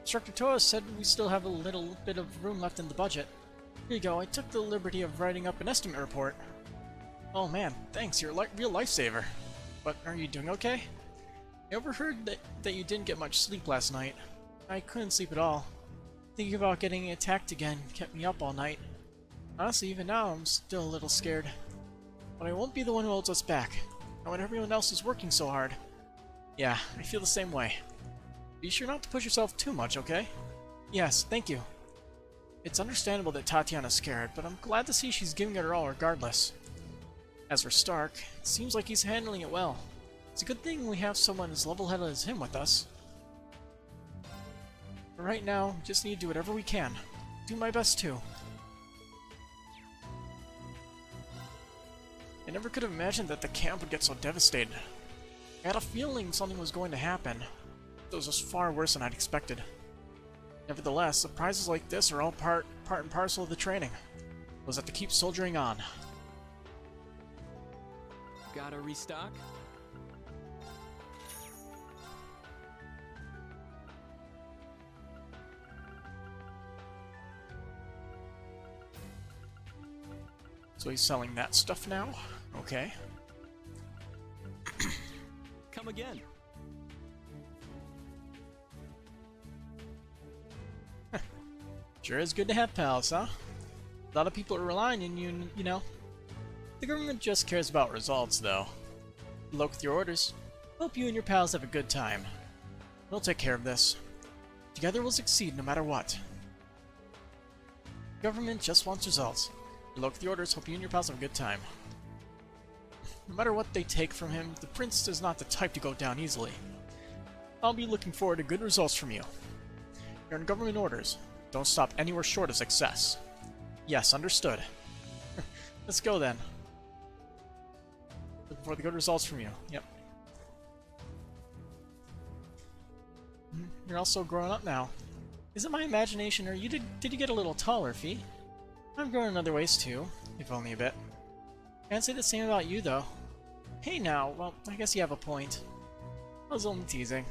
Instructor Toa said we still have a little bit of room left in the budget. Here you go, I took the liberty of writing up an estimate report. Oh man, thanks, you're a real lifesaver. But are you doing okay? I overheard that you didn't get much sleep last night. I couldn't sleep at all. Thinking about getting attacked again kept me up all night. Honestly, even now I'm still a little scared. But I won't be the one who holds us back. Not when everyone else is working so hard. Yeah, I feel the same way. Be sure not to push yourself too much, okay? Yes, thank you. It's understandable that Tatiana's scared, but I'm glad to see she's giving it her all regardless. As for Stark, it seems like he's handling it well. It's a good thing we have someone as level-headed as him with us. But right now, we just need to do whatever we can. Do my best too. I never could have imagined that the camp would get so devastated. I had a feeling something was going to happen. It was just far worse than I'd expected. Nevertheless, surprises like this are all part and parcel of the training. We'll just have to keep soldiering on. Gotta restock? So he's selling that stuff now? Okay. Come again. Sure is good to have pals, huh? A lot of people are relying on you, you know. The government just cares about results, though. Good luck with your orders. Hope you and your pals have a good time. We'll take care of this. Together we'll succeed no matter what. Government just wants results. Look at the orders, hope you and your pals have a good time. No matter what they take from him, the prince is not the type to go down easily. I'll be looking forward to good results from you. You're in government orders. Don't stop anywhere short of success. Yes, understood. Let's go then. Looking for the good results from you. Yep. You're also growing up now. Is it my imagination, or did you get a little taller, Fee? I'm growing in other ways too, if only a bit. Can't say the same about you, though. Hey now, well, I guess you have a point. I was only teasing.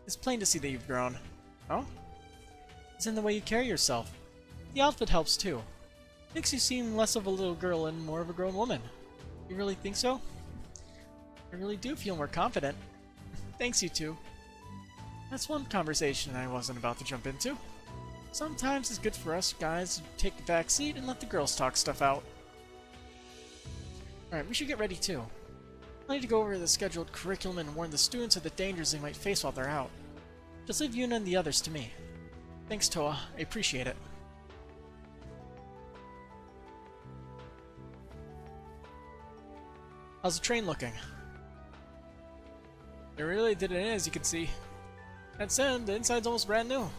It's plain to see that you've grown. Oh? It's in the way you carry yourself. The outfit helps too. Makes you seem less of a little girl and more of a grown woman. You really think so? I really do feel more confident. Thanks, you two. That's one conversation I wasn't about to jump into. Sometimes it's good for us guys to take the back seat and let the girls talk stuff out. Alright, we should get ready too. I need to go over the scheduled curriculum and warn the students of the dangers they might face while they're out. Just leave Yuna and the others to me. Thanks, Toa. I appreciate it. How's the train looking? They really did it in, as you can see. That said, the inside's almost brand new.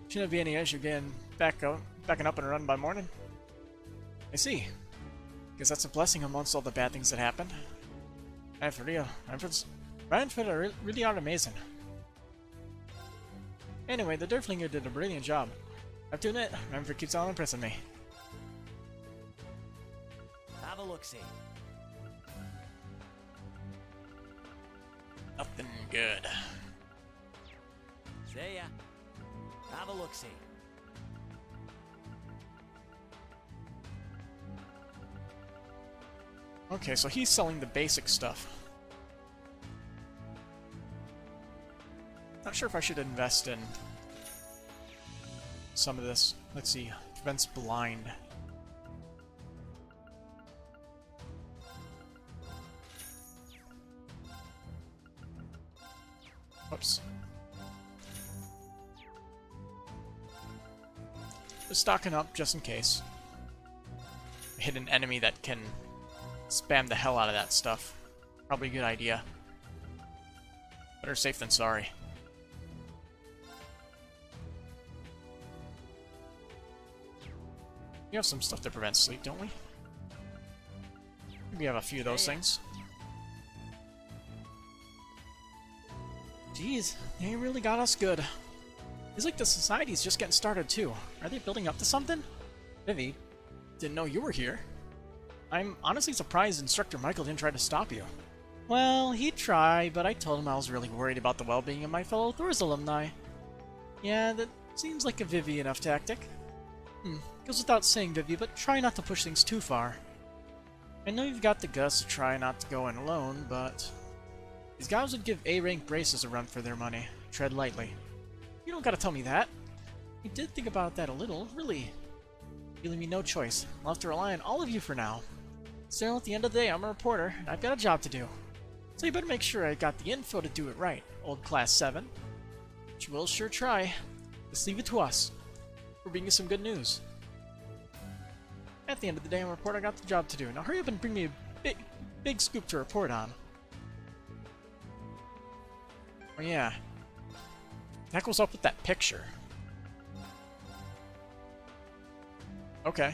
Shouldn't be any issue getting backing up and running by morning. I see. Guess that's a blessing amongst all the bad things that happened. And for real, Ryanford really are amazing. Anyway, the Derflinger did a brilliant job. I have to admit, Ryanford keeps on impressing me. Have a look-see. Nothing good. See ya. Have a look-see. Okay, so he's selling the basic stuff. Not sure if I should invest in some of this. Let's see. Prevents blind. Whoops. Just stocking up just in case. Hit an enemy that can spam the hell out of that stuff. Probably a good idea. Better safe than sorry. We have some stuff that prevents sleep, don't we? We have a few of those things. Jeez, they really got us good. It's like the society's just getting started too. Are they building up to something? Vivi, didn't know you were here. I'm honestly surprised Instructor Michael didn't try to stop you. Well, he'd try, but I told him I was really worried about the well-being of my fellow Thor's alumni. Yeah, that seems like a Vivi enough tactic. Goes without saying, Vivi, but try not to push things too far. I know you've got the guts to try not to go in alone, but these guys would give A-rank braces a run for their money. Tread lightly. You don't gotta tell me that. I did think about that a little, really. You're leaving me no choice. I'll have to rely on all of you for now. Still, at the end of the day, I'm a reporter, and I've got a job to do. So you better make sure I got the info to do it right, old Class 7. But you will sure try. Just leave it to us. We're bringing you some good news. At the end of the day, I'm a reporter. I got the job to do. Now hurry up and bring me a big scoop to report on. Oh yeah. That goes up with that picture. Okay.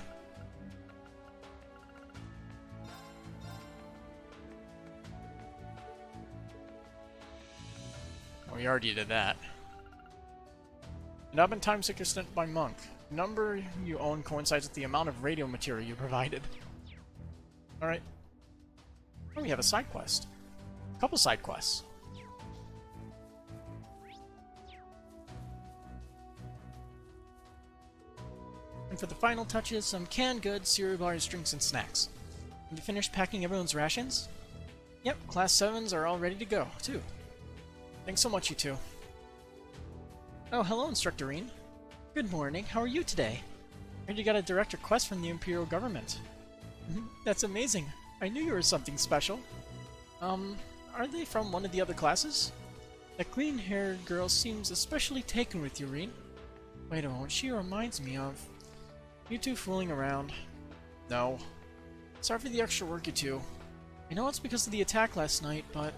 Oh, we already did that. An time seeker sent by Monk. The number you own coincides with the amount of radio material you provided. Alright. Oh, we have a side quest. A couple side quests. And for the final touches, some canned goods, cereal bars, drinks, and snacks. Have you finished packing everyone's rations? Yep, Class 7s are all ready to go, too. Thanks so much, you two. Oh, hello, Instructor Reen. Good morning, how are you today? I heard you got a direct request from the Imperial government. That's amazing. I knew you were something special. Are they from one of the other classes? That green-haired girl seems especially taken with you, Reen. Wait a moment, she reminds me of... You two fooling around. No. Sorry for the extra work, you two. I know it's because of the attack last night, but...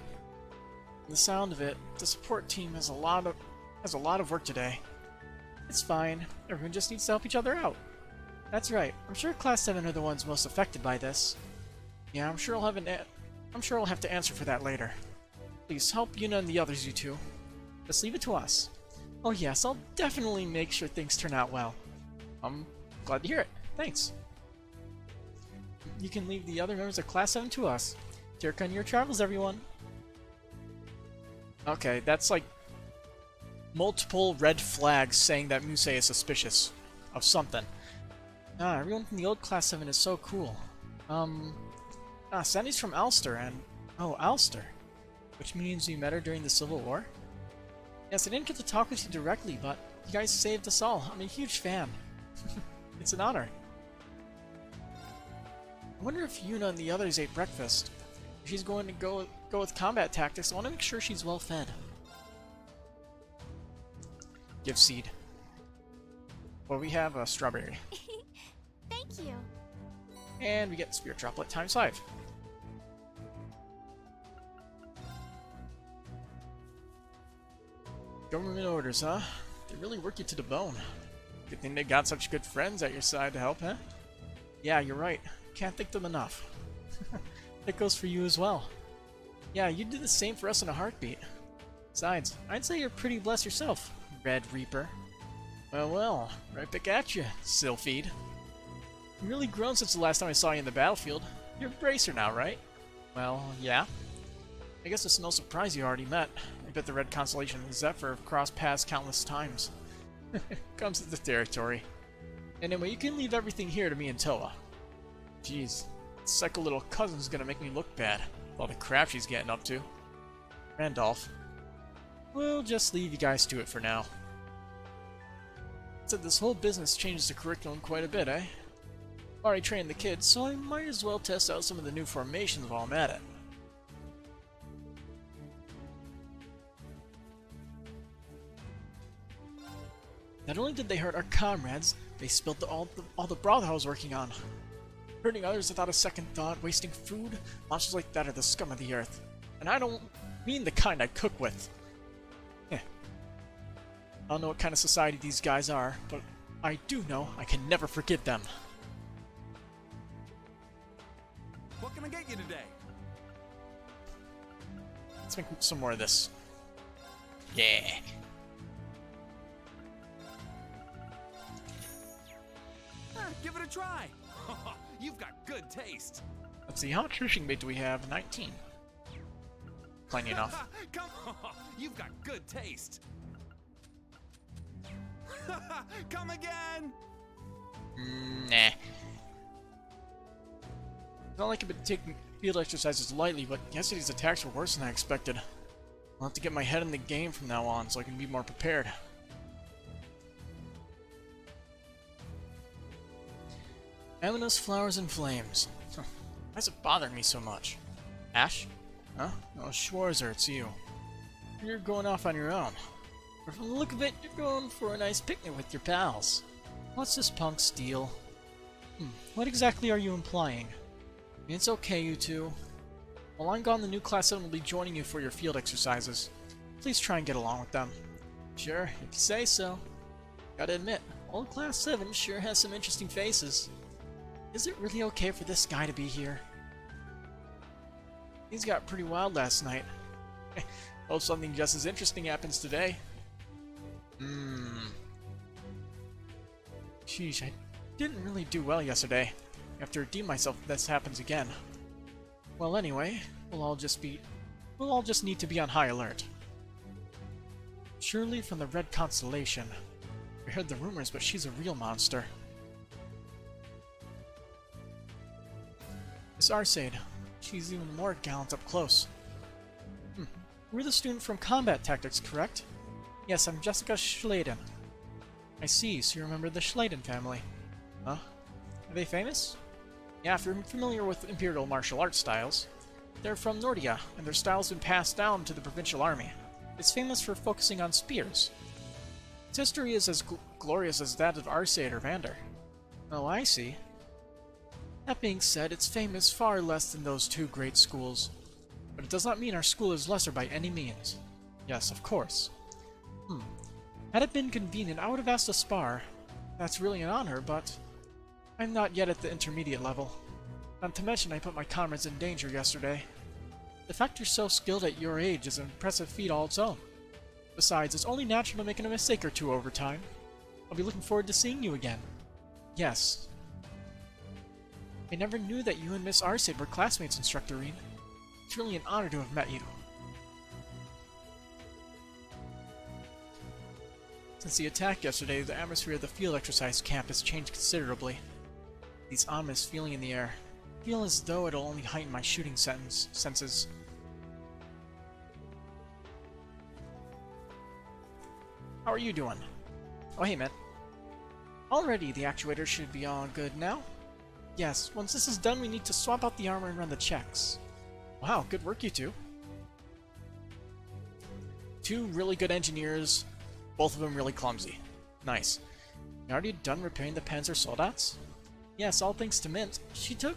from the sound of it, the support team has a lot of work today. It's fine. Everyone just needs to help each other out. That's right. I'm sure Class 7 are the ones most affected by this. Yeah, I'm sure I'll have to answer for that later. Please help Yuna and the others, you two. Just leave it to us. Oh yes, I'll definitely make sure things turn out well. I'm glad to hear it. Thanks. You can leave the other members of Class 7 to us. Take on your travels, everyone. Okay, that's like multiple red flags saying that Musei is suspicious of something. Everyone from the old Class 7 is so cool. Sandy's from Ulster, and... Oh, Ulster. Which means you met her during the Civil War? Yes, I didn't get to talk with you directly, but you guys saved us all. I'm a huge fan. It's an honor. I wonder if Yuna and the others ate breakfast. If she's going to go with combat tactics, I want to make sure she's well fed. Give seed. Well, we have a strawberry. Thank you. And we get Spirit Droplet times 5. Government orders, huh? They really work you to the bone. Good thing they got such good friends at your side to help, huh? Yeah, you're right. Can't thank them enough. That goes for you as well. Yeah, you'd do the same for us in a heartbeat. Besides, I'd say you're pretty blessed yourself, Red Reaper. Well, right back at you, Sylphid. You've really grown since the last time I saw you in the battlefield. You're a bracer now, right? Well, yeah. I guess it's no surprise you already met. I bet the Red Constellation and Zephyr have crossed paths countless times. Comes with the territory. Anyway, you can leave everything here to me and Toa. Jeez, this psycho little cousin's gonna make me look bad with all the crap she's getting up to. Randolph. We'll just leave you guys to it for now. Said this whole business changes the curriculum quite a bit, eh? Already trained the kids, so I might as well test out some of the new formations while I'm at it. Not only did they hurt our comrades, they spilled all the broth I was working on. Hurting others without a second thought, wasting food, monsters like that are the scum of the earth. And I don't mean the kind I cook with. I don't know what kind of society these guys are, but I do know I can never forgive them. What can I get you today? Let's make some more of this. Yeah. Give it a try. You've got good taste. Let's see, how much fishing bait do we have? 19. Plenty enough. Come on, you've got good taste. Come again. Nah. It's not like I've been taking field exercises lightly, but yesterday's attacks were worse than I expected. I'll have to get my head in the game from now on so I can be more prepared. Ominous flowers and flames. Why is it bothering me so much? Ash? Huh? Oh, Schwarzer, it's you. You're going off on your own. But from the look of it, you're going for a nice picnic with your pals. What's this punk's deal? What exactly are you implying? It's okay, you two. While I'm gone, the new Class 7 will be joining you for your field exercises. Please try and get along with them. Sure, if you say so. Gotta admit, old Class 7 sure has some interesting faces. Is it really okay for this guy to be here? Things got pretty wild last night. Hope something just as interesting happens today. Sheesh, I didn't really do well yesterday. I have to redeem myself if this happens again. Well, anyway, we'll all just need to be on high alert. Surely from the Red Constellation. We heard the rumors, but she's a real monster. Miss Arcade. She's even more gallant up close. We're the student from Combat Tactics, correct? Yes, I'm Jessica Schladen. I see, so you remember the Schladen family. Huh? Are they famous? Yeah, if you're familiar with Imperial martial arts styles. They're from Nordia, and their style's been passed down to the Provincial Army. It's famous for focusing on spears. Its history is as glorious as that of Arceid or Vander. Oh, I see. That being said, it's famous far less than those two great schools. But it does not mean our school is lesser by any means. Yes, of course. Had it been convenient, I would have asked to spar. That's really an honor, but I'm not yet at the intermediate level. Not to mention I put my comrades in danger yesterday. The fact you're so skilled at your age is an impressive feat all its own. Besides, it's only natural to make a mistake or two over time. I'll be looking forward to seeing you again. Yes. I never knew that you and Miss Arcid were classmates, Instructor Reen. It's really an honor to have met you. Since the attack yesterday, the atmosphere of the field exercise camp has changed considerably. These ominous feeling in the air. I feel as though it'll only heighten my shooting senses. How are you doing? Oh hey man. Already, the actuator should be all good now. Yes, once this is done we need to swap out the armor and run the checks. Wow, good work you two. Two really good engineers, both of them really clumsy. Nice. You already done repairing the Panzer Soldats? Yes, all thanks to Mint. She took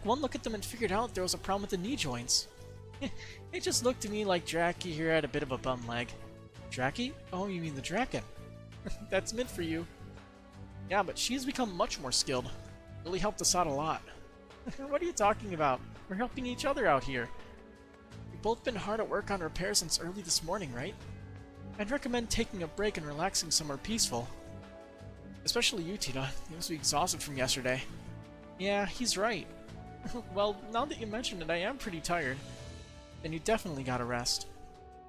one look at them and figured out there was a problem with the knee joints. It just looked to me like Draki here had a bit of a bum leg. Draki? Oh, you mean the Draken. That's Mint for you. Yeah, but she's become much more skilled. Really helped us out a lot. What are you talking about? We're helping each other out here. We've both been hard at work on repairs since early this morning, right? I'd recommend taking a break and relaxing somewhere peaceful. Especially you, Tita. You must be exhausted from yesterday. Yeah, he's right. Well, now that you mention it, I am pretty tired. Then you definitely gotta rest.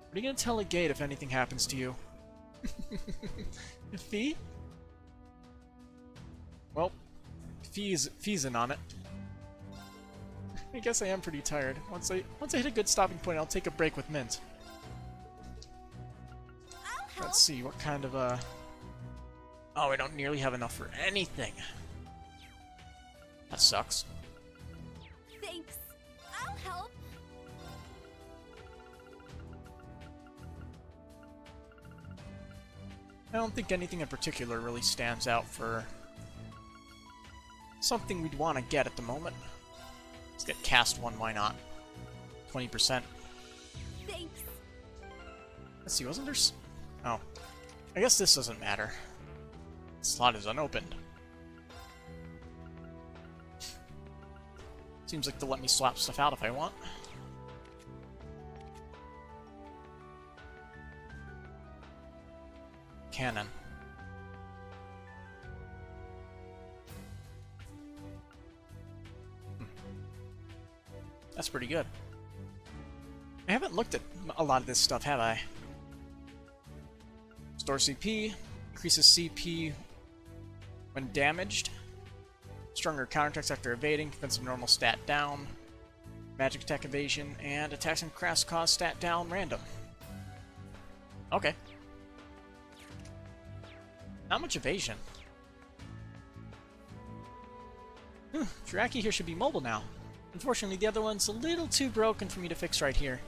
What are you gonna tell a gate if anything happens to you? Fee? Well, Fee's in on it. I guess I am pretty tired. Once I hit a good stopping point, I'll take a break with Mint. Let's see, what kind of Oh, I don't nearly have enough for anything. That sucks. Thanks. I'll help. I don't think anything in particular really stands out for something we'd want to get at the moment. Let's get cast one, why not? 20%. Thanks. Let's see, wasn't there Oh. I guess this doesn't matter. The slot is unopened. Seems like they'll let me swap stuff out if I want. Cannon. That's pretty good. I haven't looked at a lot of this stuff, have I? Store CP, increases CP when damaged. Stronger counterattacks after evading, defensive normal stat down. Magic attack evasion, and attacks and crafts cause stat down random. Okay. Not much evasion. Draki here should be mobile now. Unfortunately, the other one's a little too broken for me to fix right here.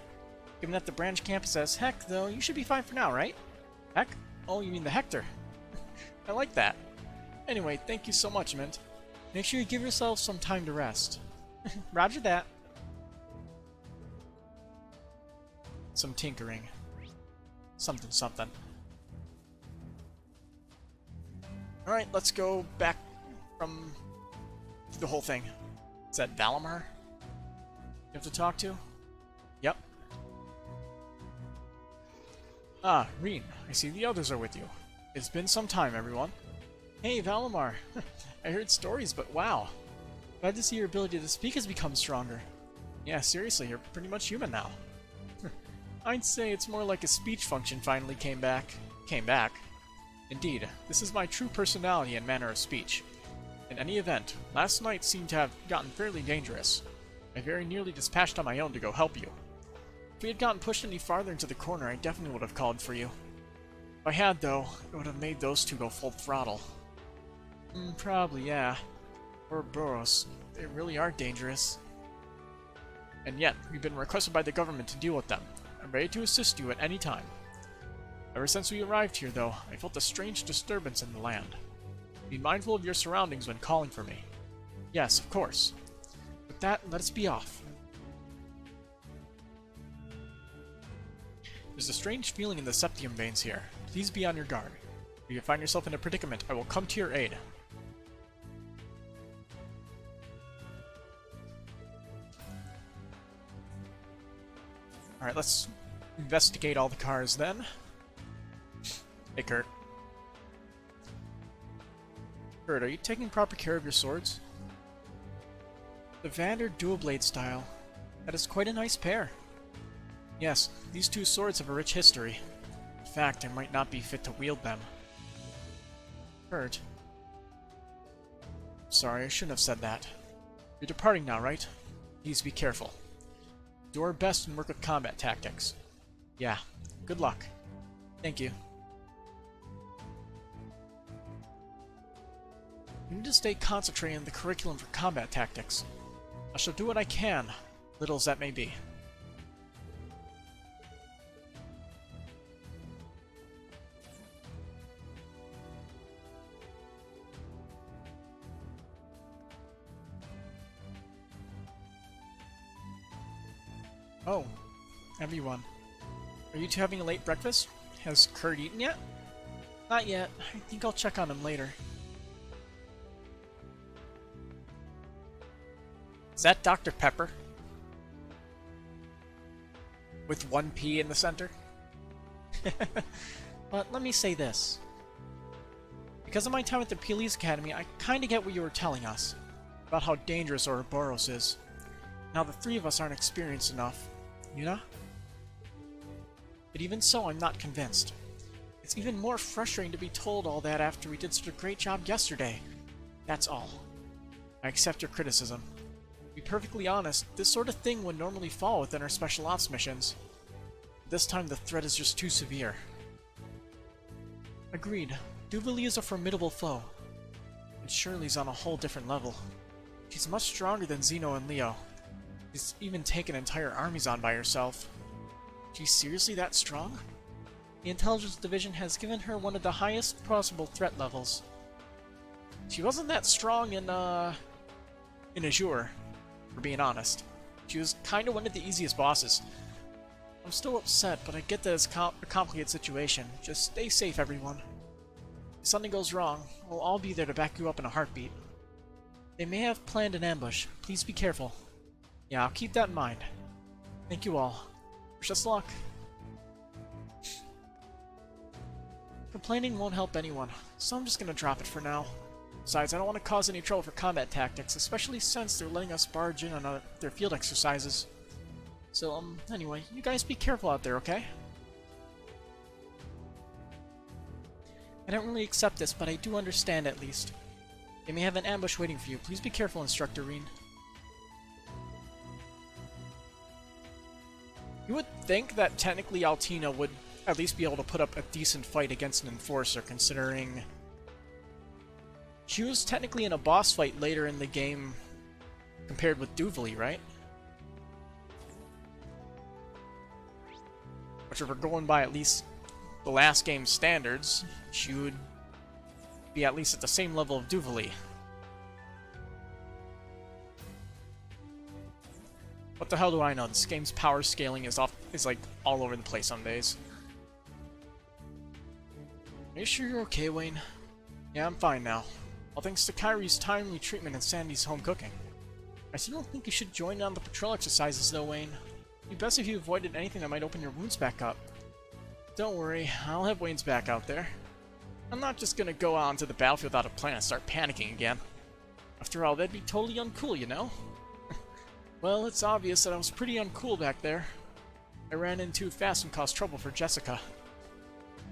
Given that the branch campus has Heck, though, you should be fine for now, right? Heck? Oh, you mean the Hector. I like that. Anyway, thank you so much, Mint. Make sure you give yourself some time to rest. Roger that. Some tinkering. Something, something. Alright, let's go back from the whole thing. Is that Valimar you have to talk to? Yep. Ah, Reen, I see the others are with you. It's been some time, everyone. Hey, Valimar. I heard stories, but wow. Glad to see your ability to speak has become stronger. Yeah, seriously, you're pretty much human now. I'd say it's more like a speech function finally came back. Indeed, this is my true personality and manner of speech. In any event, last night seemed to have gotten fairly dangerous. I very nearly dispatched on my own to go help you. If we had gotten pushed any farther into the corner, I definitely would have called for you. If I had, though, it would have made those two go full throttle. Probably, yeah. Ouroboros, they really are dangerous. And yet, we've been requested by the government to deal with them. I'm ready to assist you at any time. Ever since we arrived here, though, I felt a strange disturbance in the land. Be mindful of your surroundings when calling for me. Yes, of course. With that, let us be off. There's a strange feeling in the septium veins here. Please be on your guard. If you find yourself in a predicament, I will come to your aid. Alright, let's investigate all the cars then. Hey, Kurt. Kurt, are you taking proper care of your swords? The Vander dual blade style. That is quite a nice pair. Yes, these two swords have a rich history. In fact, I might not be fit to wield them. Kurt. Sorry, I shouldn't have said that. You're departing now, right? Please be careful. Do our best and work with combat tactics. Yeah, good luck. Thank you. You need to stay concentrated on the curriculum for combat tactics. I shall do what I can, little as that may be. Oh, everyone. Are you two having a late breakfast? Has Kurt eaten yet? Not yet. I think I'll check on him later. Is that Dr. Pepper? With one P in the center? But let me say this. Because of my time at the Police Academy, I kinda get what you were telling us. About how dangerous Ouroboros is. Now the three of us aren't experienced enough. You know? But even so, I'm not convinced. It's even more frustrating to be told all that after we did such a great job yesterday. That's all. I accept your criticism. To be perfectly honest, this sort of thing would normally fall within our special ops missions. This time the threat is just too severe. Agreed. Duvali is a formidable foe. And Shirley's on a whole different level. She's much stronger than Zeno and Leo. She's even taken entire armies on by herself. She's seriously that strong? The Intelligence Division has given her one of the highest possible threat levels. She wasn't that strong in Azure, for being honest. She was kinda one of the easiest bosses. I'm still upset, but I get that it's a complicated situation. Just stay safe, everyone. If something goes wrong, we'll all be there to back you up in a heartbeat. They may have planned an ambush. Please be careful. Yeah, I'll keep that in mind. Thank you all. Wish us luck. Complaining won't help anyone, so I'm just gonna drop it for now. Besides, I don't want to cause any trouble for combat tactics, especially since they're letting us barge in on their field exercises. So, anyway, you guys be careful out there, okay? I don't really accept this, but I do understand at least. They may have an ambush waiting for you. Please be careful, Instructor Reen. You would think that technically Altina would at least be able to put up a decent fight against an Enforcer, considering she was technically in a boss fight later in the game compared with Duvali, right? Which, if we're going by at least the last game's standards, she would be at least at the same level of Duvali. What the hell do I know? This game's power scaling is like all over the place some days. Are you sure you're okay, Wayne? Yeah, I'm fine now. All thanks to Kyrie's timely treatment and Sandy's home cooking. I still don't think you should join in on the patrol exercises though, Wayne. It'd be best if you avoided anything that might open your wounds back up. Don't worry, I'll have Wayne's back out there. I'm not just gonna go out onto the battlefield without a plan and start panicking again. After all, that'd be totally uncool, you know? Well, it's obvious that I was pretty uncool back there. I ran in too fast and caused trouble for Jessica.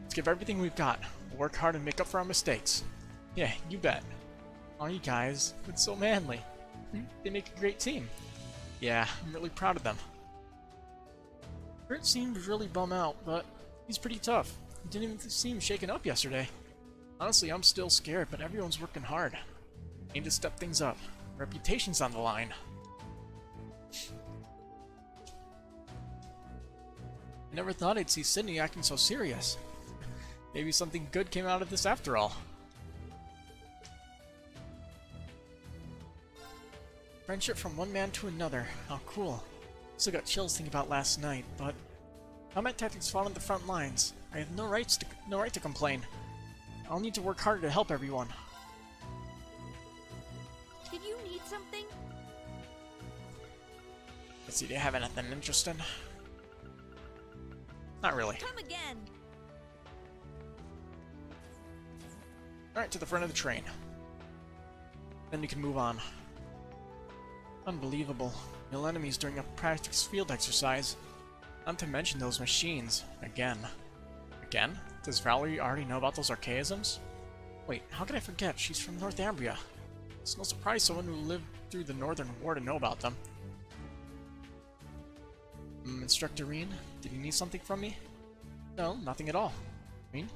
Let's give everything we've got. We'll work hard and make up for our mistakes. Yeah, you bet. Aw, you guys, it's so manly. They make a great team. Yeah, I'm really proud of them. Kurt seemed really bummed out, but he's pretty tough. He didn't even seem shaken up yesterday. Honestly, I'm still scared, but everyone's working hard. Aim to step things up. Reputation's on the line. I never thought I'd see Sydney acting so serious. Maybe something good came out of this after all. Friendship from one man to another. How cool. Still got chills thinking about last night, but combat tactics fought on the front lines. I have no right to complain. I'll need to work harder to help everyone. Did you need something? Let's see, do you have anything interesting? Not really. Come again. Alright, to the front of the train. Then we can move on. Unbelievable. Real enemies during a practice field exercise. Not to mention those machines. Again. Again? Does Valerie already know about those archaisms? Wait, how could I forget? She's from Northumbria. It's no surprise someone who lived through the Northern War to know about them. Instructor Reen, did you need something from me? No, nothing at all. Reen?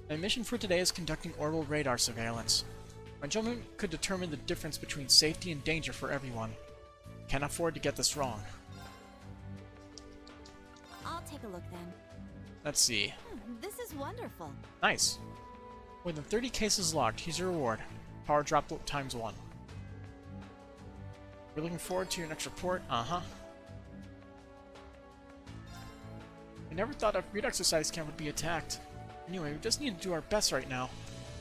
My mission for today is conducting orbital radar surveillance. My judgment could determine the difference between safety and danger for everyone. Can't afford to get this wrong. I'll take a look then. Let's see. This is wonderful. Nice. More than 30 cases logged. Here's your reward. Power drop times 1. We're looking forward to your next report. Uh-huh. I never thought a field exercise camp would be attacked. Anyway, we just need to do our best right now.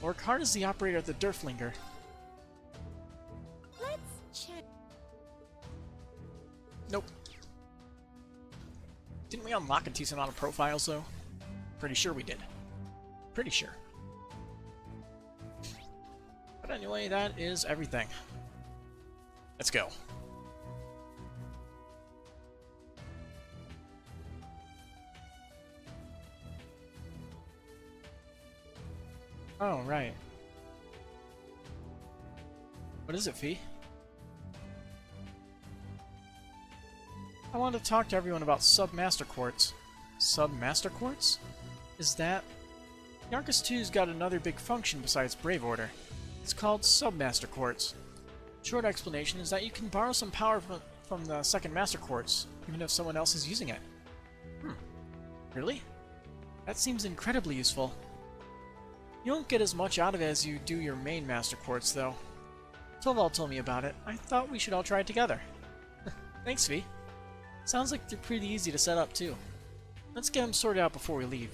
I'll work hard as the operator of the Durflinger. Let's check. Nope. Didn't we unlock a decent amount of profiles, though? Pretty sure we did. Pretty sure. But anyway, that is everything. Let's go. Oh, right. What is it, Fee? I wanted to talk to everyone about Sub-Master Quartz. Sub-Master Quartz? Is that... Yarkus 2's got another big function besides Brave Order. It's called Sub-Master Quartz. Short explanation is that you can borrow some power from the second Master Quartz, even if someone else is using it. Really? That seems incredibly useful. You won't get as much out of it as you do your main Master Quartz, though. Toval told me about it. I thought we should all try it together. Thanks, V. Sounds like they're pretty easy to set up, too. Let's get them sorted out before we leave.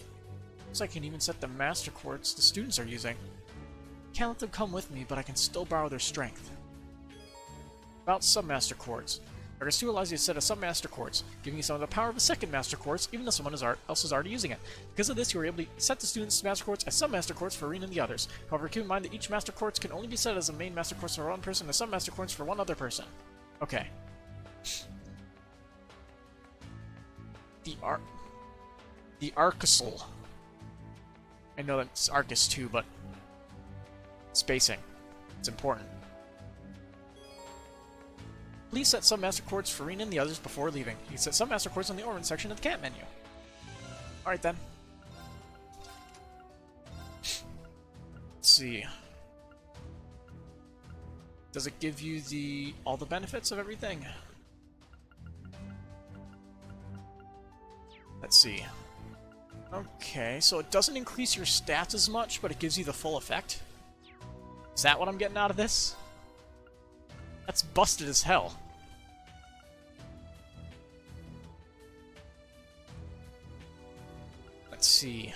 Looks like I can even set the Master Quartz the students are using. Can't let them come with me, but I can still borrow their strength. About Sub-Master Quartz. Yarkus 2 allows you to set a Sub-Master Quartz, giving you some of the power of a second Master Quartz, even though someone else is already using it. Because of this, you are able to set the students' Master Quartz as Sub-Master Quartz for Reen and the others. However, keep in mind that each Master Quartz can only be set as a main Master Quartz for one person and a Sub-Master Quartz for one other person. Okay. The Arcusol. I know that's Arcus 2, but spacing. It's important. Please set some Master Quartz for Reen and the others before leaving. You can set some Master Quartz on the Ornament section of the camp menu. Alright then. Let's see. Does it give you all the benefits of everything? Let's see. Okay, so it doesn't increase your stats as much, but it gives you the full effect? Is that what I'm getting out of this? That's busted as hell. Let's see.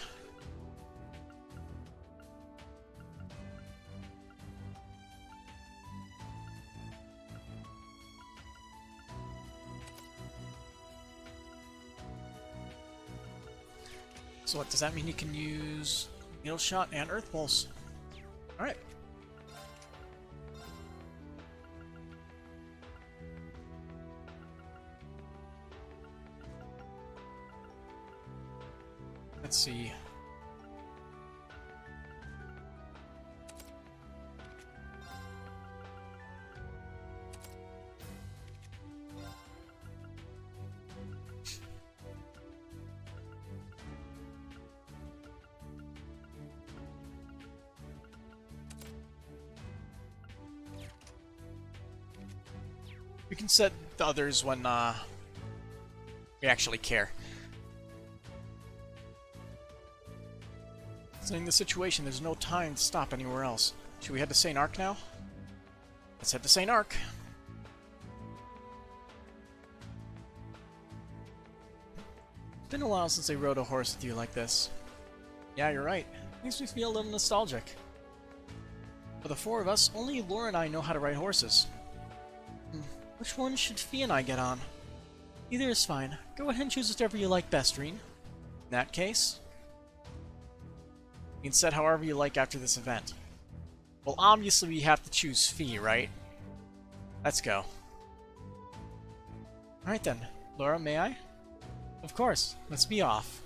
So what does that mean? You can use Needle Shot and Earth Pulse. Alright. Let's see. We can set the others when We actually care. Considering the situation, there's no time to stop anywhere else. Should we head to St. Arc now? Let's head to St. Arc. It's been a while since I rode a horse with you like this. Yeah, you're right. Makes me feel a little nostalgic. For the four of us, only Laura and I know how to ride horses. Which one should Fee and I get on? Either is fine. Go ahead and choose whichever you like best, Reen. In that case, you can set however you like after this event. Well, obviously we have to choose Fee, right? Let's go. Alright then. Laura, may I? Of course. Let's be off.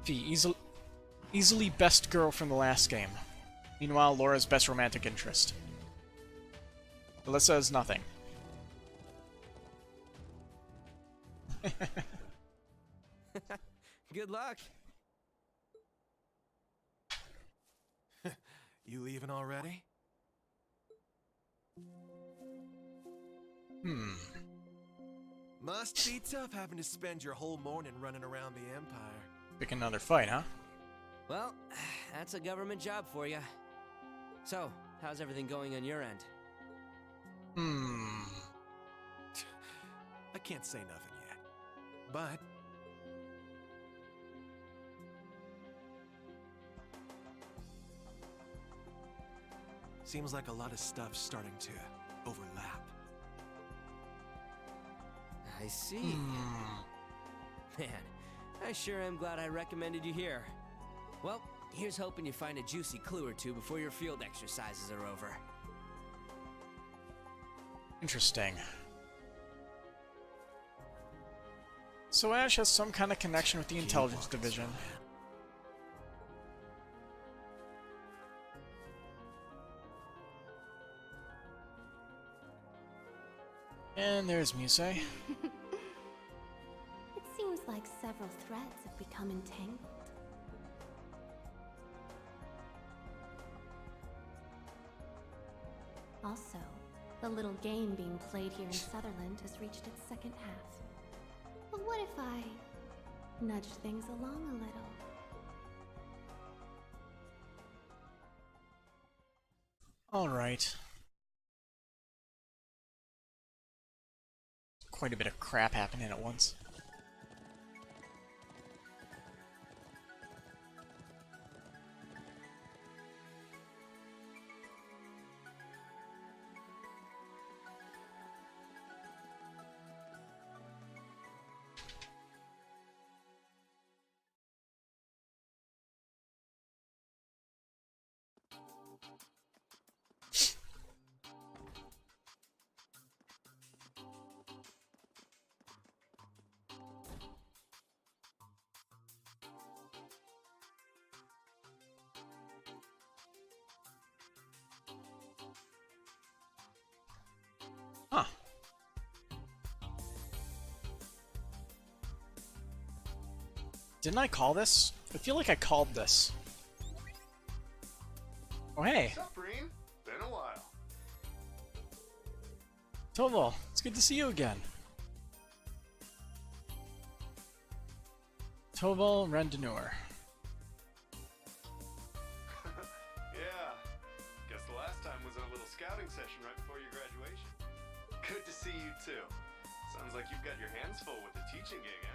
Fee, easily best girl from the last game. Meanwhile, Laura's best romantic interest. Alyssa is nothing. Good luck. You leaving already? Must be tough having to spend your whole morning running around the Empire. Pick another fight, huh? Well, that's a government job for you. So, how's everything going on your end? I can't say nothing yet, but seems like a lot of stuff's starting to overlap. I see. Man, I sure am glad I recommended you here. Well, here's hoping you find a juicy clue or two before your field exercises are over. Interesting. So Ash has some kind of connection with the intelligence division. And there's Muse. It seems like several threads have become entangled. Also, the little game being played here in Sutherland has reached its second half. But what if I nudged things along a little? Alright. Quite a bit of crap happening at once. Huh. Didn't I call this? I feel like I called this. Oh, hey. What's up, Breen? Been a while. Toval, it's good to see you again. Toval Rendenur. Yeah. Guess the last time was a little scouting session right before your graduation. Good to see you too. Sounds like you've got your hands full with the teaching gig, huh?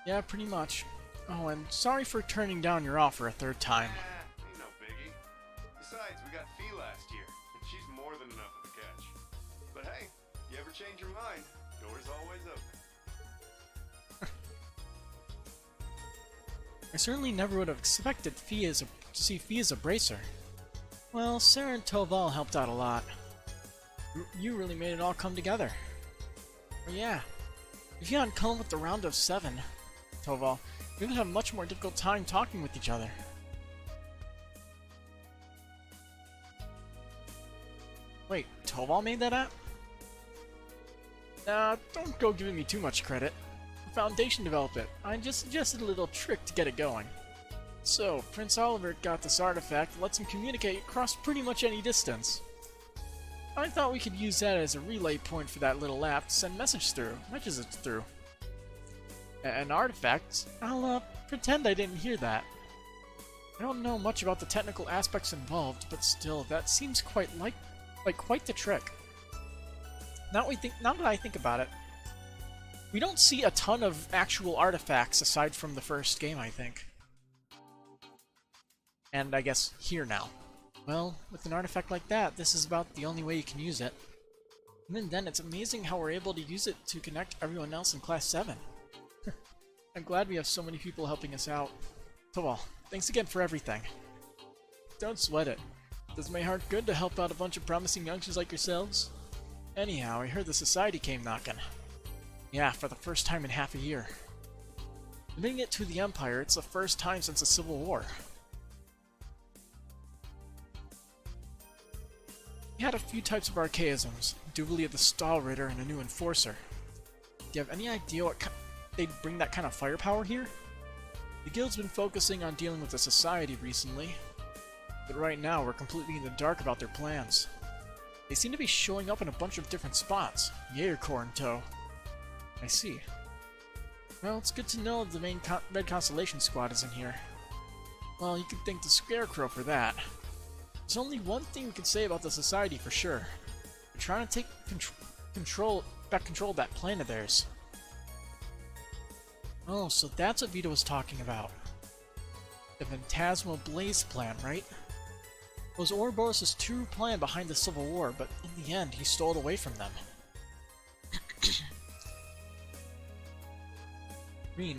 Yeah, pretty much. Oh, and sorry for turning down your offer a third time. Ain't no biggie. Besides, we got Fee last year, and she's more than enough of a catch. But hey, you ever change your mind, door's always open. I certainly never would have expected to see Fee as a bracer. Well, Sarah and Toval helped out a lot. You really made it all come together. But yeah, if you hadn't come with the round of 7, Toval, we would have a much more difficult time talking with each other. Wait, Toval made that app? Don't go giving me too much credit. The Foundation developed it. I just suggested a little trick to get it going. So, Prince Oliver got this artifact that lets him communicate across pretty much any distance. I thought we could use that as a relay point for that little app to send messages through. An artifact? I'll pretend I didn't hear that. I don't know much about the technical aspects involved, but still, that seems quite the trick. Now that I think about it, we don't see a ton of actual artifacts aside from the first game, I think. And I guess here now. Well, with an artifact like that, this is about the only way you can use it. Even then, it's amazing how we're able to use it to connect everyone else in Class 7. I'm glad we have so many people helping us out. So well, thanks again for everything. Don't sweat it. It does my heart good to help out a bunch of promising youngsters like yourselves. Anyhow, I heard the society came knocking. Yeah, for the first time in half a year. Admitting it to the Empire, it's the first time since the Civil War. We had a few types of archaisms, Dubilee the Stahlritter and a new Enforcer. Do you have any idea what they'd bring that kind of firepower here? The guild's been focusing on dealing with the society recently, but right now we're completely in the dark about their plans. They seem to be showing up in a bunch of different spots, Jaegercorps in tow. I see. Well, it's good to know the main Red Constellation squad is in here. Well, you can thank the Scarecrow for that. There's only one thing we can say about the society for sure. They're trying to take control of that plan of theirs. Oh, so that's what Vito was talking about. The Phantasmal Blaze plan, right? It was Ouroboros' true plan behind the Civil War, but in the end, he stole it away from them. We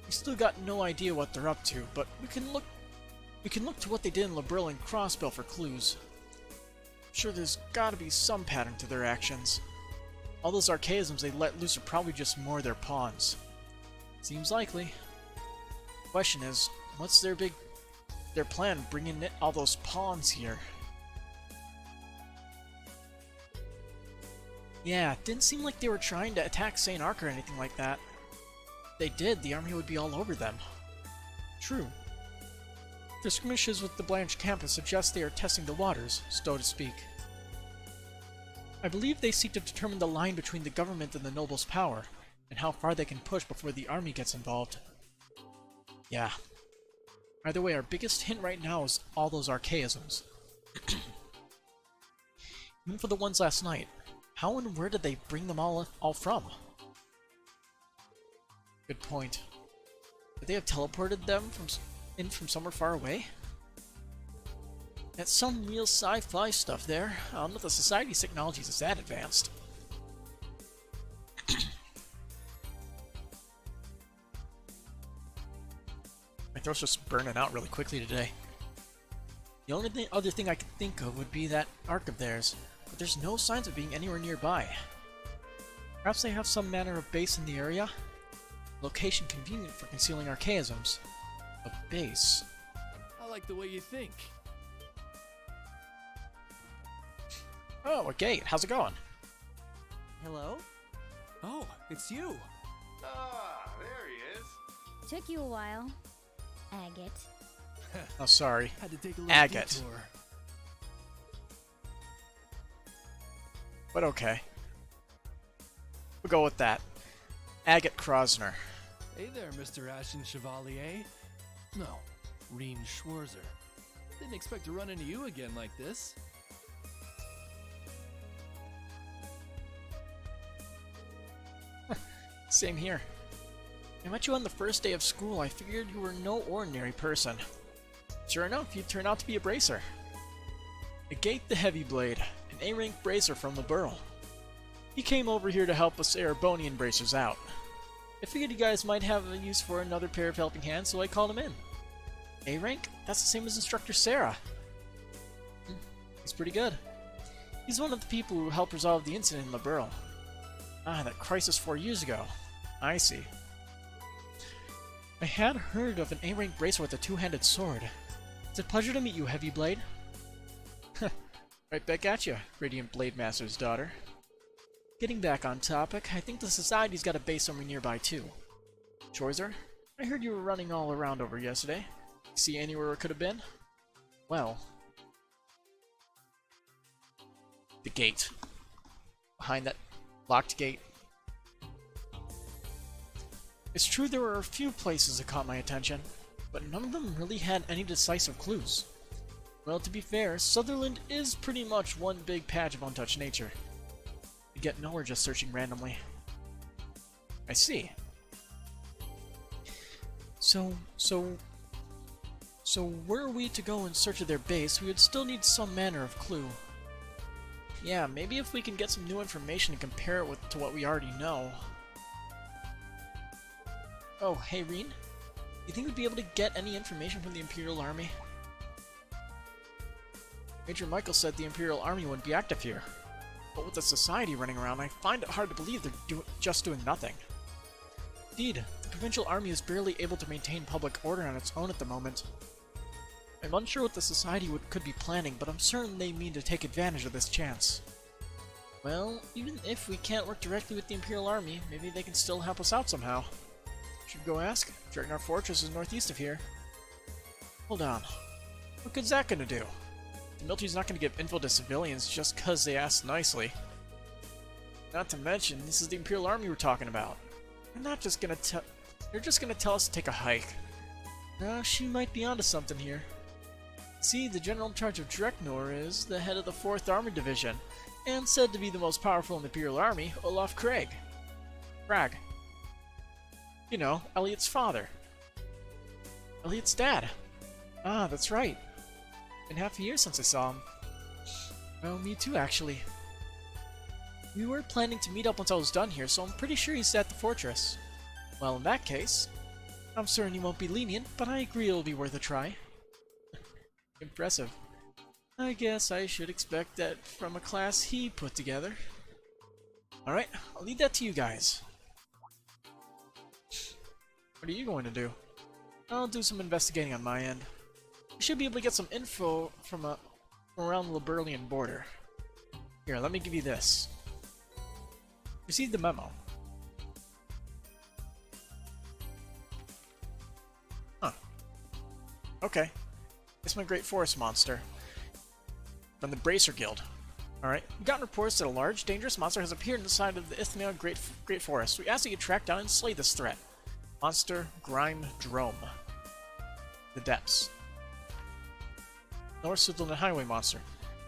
still got no idea what they're up to, but we can look to what they did in Labril and Crossbell for clues. I'm sure there's gotta be some pattern to their actions. All those archaisms they let loose are probably just more their pawns. Seems likely. Question is, what's their plan bringing all those pawns here? Yeah, it didn't seem like they were trying to attack St. Ark or anything like that. If they did, the army would be all over them. True. Their skirmishes with the Blanche campus suggest they are testing the waters, so to speak. I believe they seek to determine the line between the government and the nobles' power, and how far they can push before the army gets involved. Yeah. Either way, our biggest hint right now is all those archaisms. Even for the ones last night, how and where did they bring them all from? Good point. Could they have teleported them from somewhere far away? That's some real sci-fi stuff there. I don't know if the Society's technology is that advanced. My throat's just burning out really quickly today. The only other thing I could think of would be that Ark of theirs, but there's no signs of being anywhere nearby. Perhaps they have some manner of base in the area? Location convenient for concealing archaisms. A base. I like the way you think. Oh, a gate. How's it going? Hello? Oh, it's you. Ah, there he is. Took you a while. Agate. Oh, sorry. Had to take a little Agate. detour. But okay. We'll go with that. Agate Krosner. Hey there, Mr. Ashen Chevalier. No, Reen Schwarzer. Didn't expect to run into you again like this. Same here. I met you on the first day of school. I figured you were no ordinary person. Sure enough, you turned out to be a bracer. Agate the Heavy Blade, an A-rank bracer from the Burl. He came over here to help us Erebonian bracers out. I figured you guys might have a use for another pair of helping hands, so I called him in. A-rank? That's the same as Instructor Sarah. He's pretty good. He's one of the people who helped resolve the incident in Labril. Ah, that crisis 4 years ago. I see. I had heard of an A-rank bracer with a two-handed sword. It's a pleasure to meet you, Heavy Blade. Right back at you, Radiant Blade Master's daughter. Getting back on topic, I think the Society's got a base somewhere nearby too. Schwarzer, I heard you were running all around over yesterday. See anywhere it could have been? Well... the gate. Behind that locked gate. It's true there were a few places that caught my attention, but none of them really had any decisive clues. Well, to be fair, Sutherland is pretty much one big patch of untouched nature. You get nowhere just searching randomly. I see. So were we to go in search of their base, we would still need some manner of clue. Yeah, maybe if we can get some new information and compare it to what we already know. Oh, hey Reen? You think we'd be able to get any information from the Imperial Army? Major Michael said the Imperial Army wouldn't be active here. But with the Society running around, I find it hard to believe they're just doing nothing. Indeed, the Provincial Army is barely able to maintain public order on its own at the moment. I'm unsure what the Society could be planning, but I'm certain they mean to take advantage of this chance. Well, even if we can't work directly with the Imperial Army, maybe they can still help us out somehow. Should we go ask? Dreadnought Fortress is northeast of here. Hold on. What good's that gonna do? The military's not gonna give info to civilians just cause they ask nicely. Not to mention, this is the Imperial Army we're talking about. They're not just gonna they're just gonna tell us to take a hike. She might be onto something here. See, the general in charge of Dreknor is the head of the 4th Armored Division, and said to be the most powerful in the Imperial Army, Olaf Krag. You know, Elliot's father. Elliot's dad. Ah, that's right. Been half a year since I saw him. Well, me too, actually. We were planning to meet up once I was done here, so I'm pretty sure he's at the fortress. Well, in that case, I'm certain he won't be lenient, but I agree it'll be worth a try. Impressive. I guess I should expect that from a class he put together. Alright, I'll leave that to you guys. What are you going to do? I'll do some investigating on my end. We should be able to get some info from around the Liberlian border. Here, let me give you this. Received the memo. Huh. Okay. It's my Great Forest monster. From the Bracer Guild. Alright. We've gotten reports that a large, dangerous monster has appeared inside of the Ithmia Great Forest. We ask that you track down and slay this threat. Monster Grime Drome. The Depths. North Sutherland Highway monster.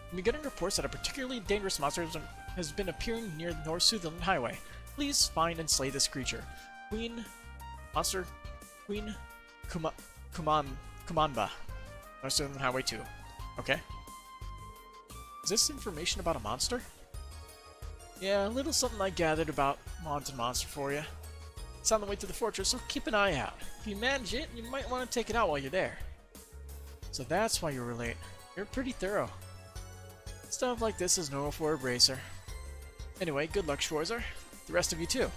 We've been getting reports that a particularly dangerous monster has been appearing near the North Sutherland Highway. Please find and slay this creature. Queen Kumanba. North Sutherland Highway 2. Okay. Is this information about a monster? Yeah, a little something I gathered about Haunted Monster for you. It's on the way to the fortress, so keep an eye out. If you manage it, you might want to take it out while you're there. So that's why you were late. You're pretty thorough. Stuff like this is normal for a bracer. Anyway, good luck, Schwarzer. The rest of you too.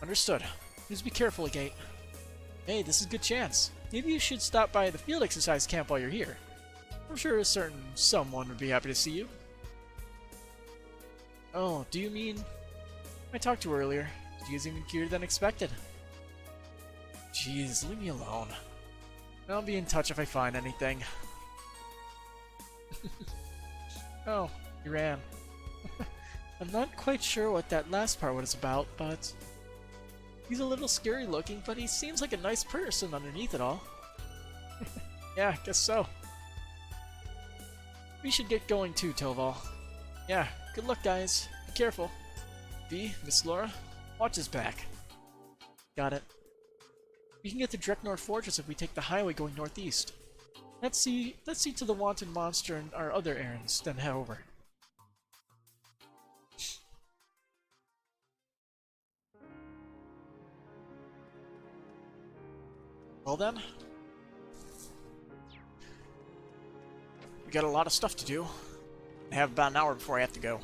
Understood. Please be careful, Agate. Hey, this is a good chance. Maybe you should stop by the field exercise camp while you're here. I'm sure a certain someone would be happy to see you. Oh, do you mean... I talked to her earlier. She's even cuter than expected. Jeez, leave me alone. I'll be in touch if I find anything. Oh, he ran. I'm not quite sure what that last part was about, but... He's a little scary looking, but he seems like a nice person underneath it all. Yeah, guess so. We should get going too, Toval. Yeah, good luck guys. Be careful. V, Miss Laura, watch his back. Got it. We can get to Dreknor Fortress if we take the highway going northeast. Let's see to the wanted monster and our other errands, then head over. Well then, we got a lot of stuff to do. I have about an hour before I have to go.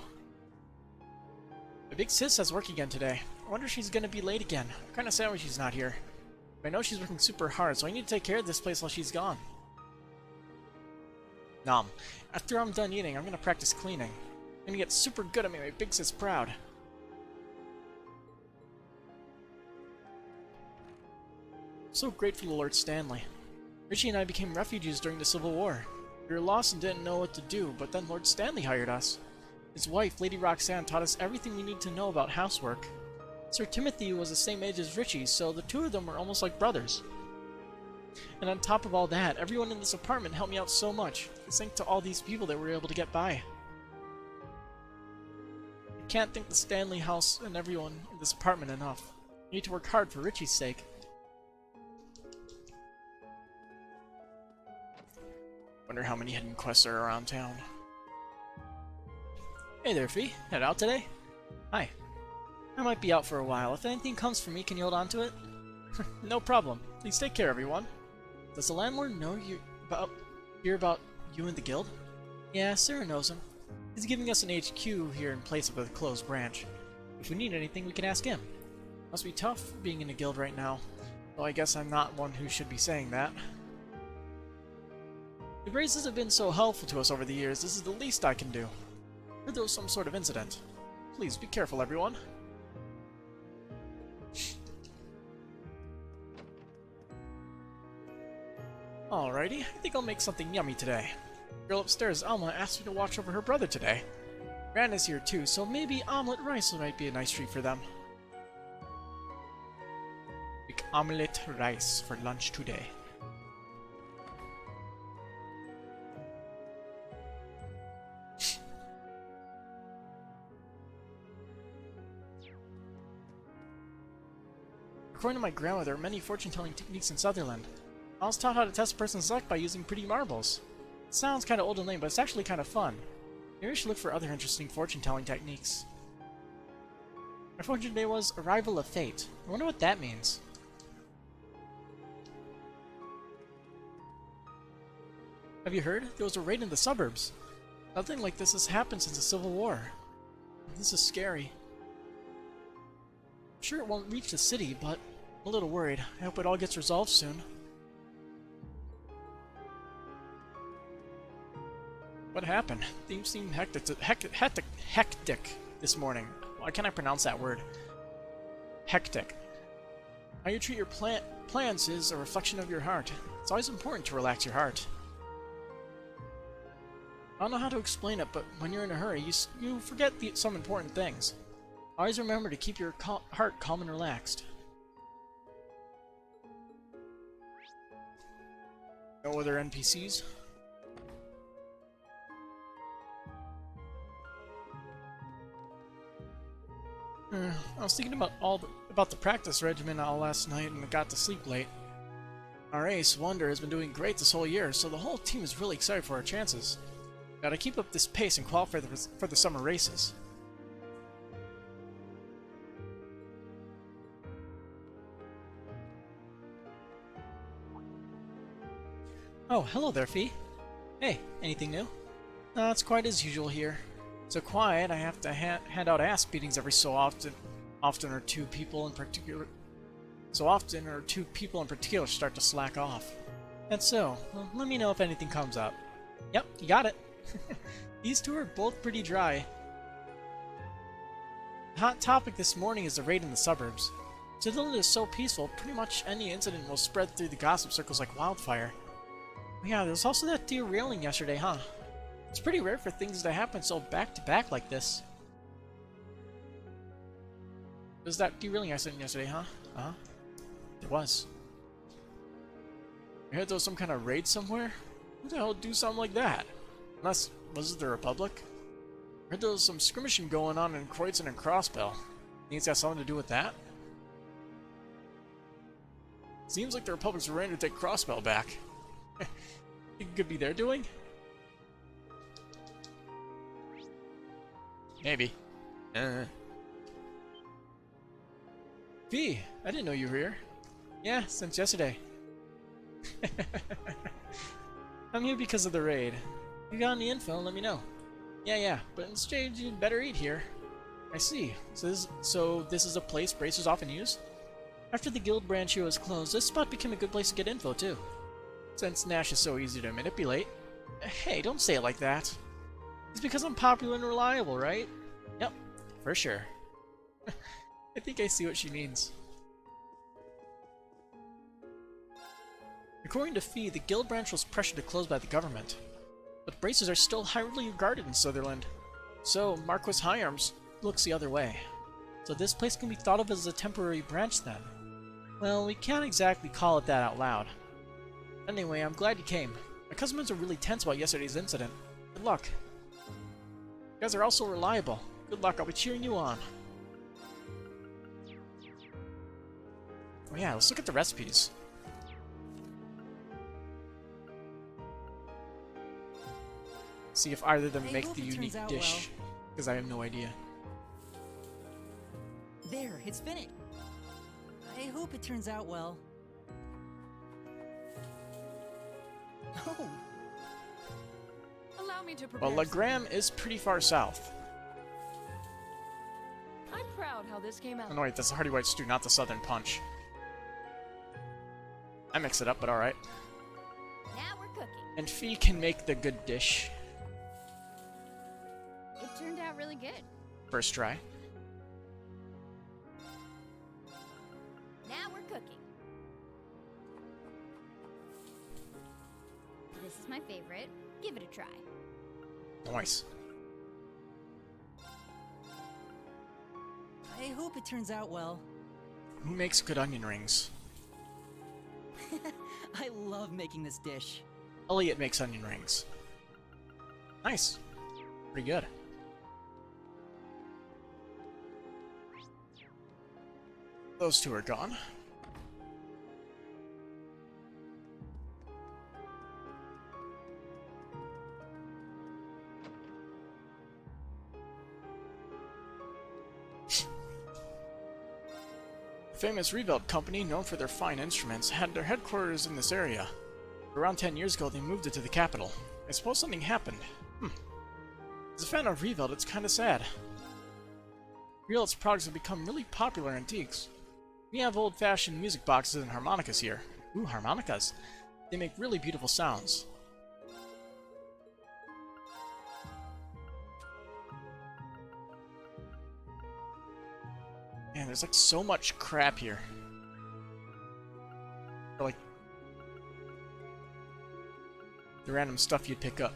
The big sis has work again today. I wonder if she's gonna be late again. I'm kinda sad when she's not here. But I know she's working super hard, so I need to take care of this place while she's gone. Nom. After I'm done eating, I'm gonna practice cleaning. I'm gonna get super good at making my big sis proud. So grateful to Lord Stanley. Richie and I became refugees during the Civil War. We were lost and didn't know what to do, but then Lord Stanley hired us. His wife, Lady Roxanne, taught us everything we need to know about housework. Sir Timothy was the same age as Richie, so the two of them were almost like brothers. And on top of all that, everyone in this apartment helped me out so much. Thanks to all these people that were able to get by. I can't thank the Stanley house and everyone in this apartment enough. I need to work hard for Richie's sake. Wonder how many hidden quests are around town. Hey there, Fee. Head out today? Hi. I might be out for a while. If anything comes for me, can you hold on to it? No problem. Please take care, everyone. Does the landlord know about you and the guild? Yeah, Sarah knows him. He's giving us an HQ here in place of a closed branch. If we need anything, we can ask him. Must be tough being in a guild right now. Though I guess I'm not one who should be saying that. The Graces have been so helpful to us over the years, this is the least I can do. Heard there was some sort of incident. Please be careful, everyone. Alrighty, I think I'll make something yummy today. The girl upstairs, Alma, asked me to watch over her brother today. Gran is here too, so maybe omelet rice might be a nice treat for them. Make omelet rice for lunch today. According to my grandmother, there are many fortune-telling techniques in Sutherland. I was taught how to test a person's luck by using pretty marbles. It sounds kind of old and lame, but it's actually kind of fun. Maybe I should look for other interesting fortune-telling techniques. My fortune today was Arrival of Fate. I wonder what that means. Have you heard? There was a raid in the suburbs. Nothing like this has happened since the Civil War. This is scary. I'm sure it won't reach the city, but I'm a little worried. I hope it all gets resolved soon. What happened? Things seem hectic this morning. Why can't I pronounce that word? Hectic. How you treat your plans is a reflection of your heart. It's always important to relax your heart. I don't know how to explain it, but when you're in a hurry, you forget some important things. Always remember to keep your heart calm and relaxed. No other NPCs? I was thinking about the practice regimen all last night and got to sleep late. Our ace, Wonder, has been doing great this whole year, so the whole team is really excited for our chances. Gotta keep up this pace and qualify for the summer races. Oh, hello there, Fee. Hey, anything new? No, it's quite as usual here. So quiet, I have to hand out ass beatings every so often. Often or two people in particular start to slack off. And so, well, let me know if anything comes up. Yep, you got it. These two are both pretty dry. The hot topic this morning is the raid in the suburbs. Sutherland is so peaceful, pretty much any incident will spread through the gossip circles like wildfire. Oh yeah, there was also that derailing yesterday, huh? It's pretty rare for things to happen so back-to-back like this. Was that derailing accident yesterday, huh? Uh-huh. It was. I heard there was some kind of raid somewhere? Who the hell would do something like that? Unless, was it the Republic? I heard there was some skirmishing going on in Kreutzer and Crossbell. Think it's got something to do with that? Seems like the Republic's ready to take Crossbell back. Think it could be their doing? Maybe. V, I didn't know you were here. Yeah, since yesterday. I'm here because of the raid. If you got any info, let me know. Yeah, but instead you'd better eat here. I see. So this is a place bracers often use? After the guild branch here was closed, this spot became a good place to get info too. Since Nash is so easy to manipulate. Hey, don't say it like that. It's because I'm popular and reliable, right? Yep, for sure. I think I see what she means. According to Fee, the guild branch was pressured to close by the government. But bracers are still highly regarded in Sutherland. So, Marquis Higharms looks the other way. So this place can be thought of as a temporary branch then. Well, we can't exactly call it that out loud. Anyway, I'm glad you came. My customers are really tense about yesterday's incident. Good luck. You guys are also reliable. Good luck, I'll be cheering you on. Oh yeah, let's look at the recipes. See if either of them make the unique dish. Because I have no idea. There, it's finished. I hope it turns out well. Oh. Allow me to prepare. Well, Legram is pretty far south. I'm proud how this came out. Oh no, wait, that's the Hearty White Stew, not the Southern Punch. I mix it up, but alright. Now we're cooking. And Fee can make the good dish. It turned out really good. First try. Now we're cooking. This is my favorite. Give it a try. Nice. I hope it turns out well. Who makes good onion rings? I love making this dish. Elliot makes onion rings. Nice. Pretty good. Those two are gone. The famous Rebuild Company, known for their fine instruments, had their headquarters in this area. Around 10 years ago, they moved it to the capital. I suppose something happened. As a fan of Rebuild, it's kinda sad. Rebuild's products have become really popular antiques. We have old-fashioned music boxes and harmonicas here. Ooh, harmonicas. They make really beautiful sounds. Man, there's like so much crap here. Or like the random stuff you'd pick up.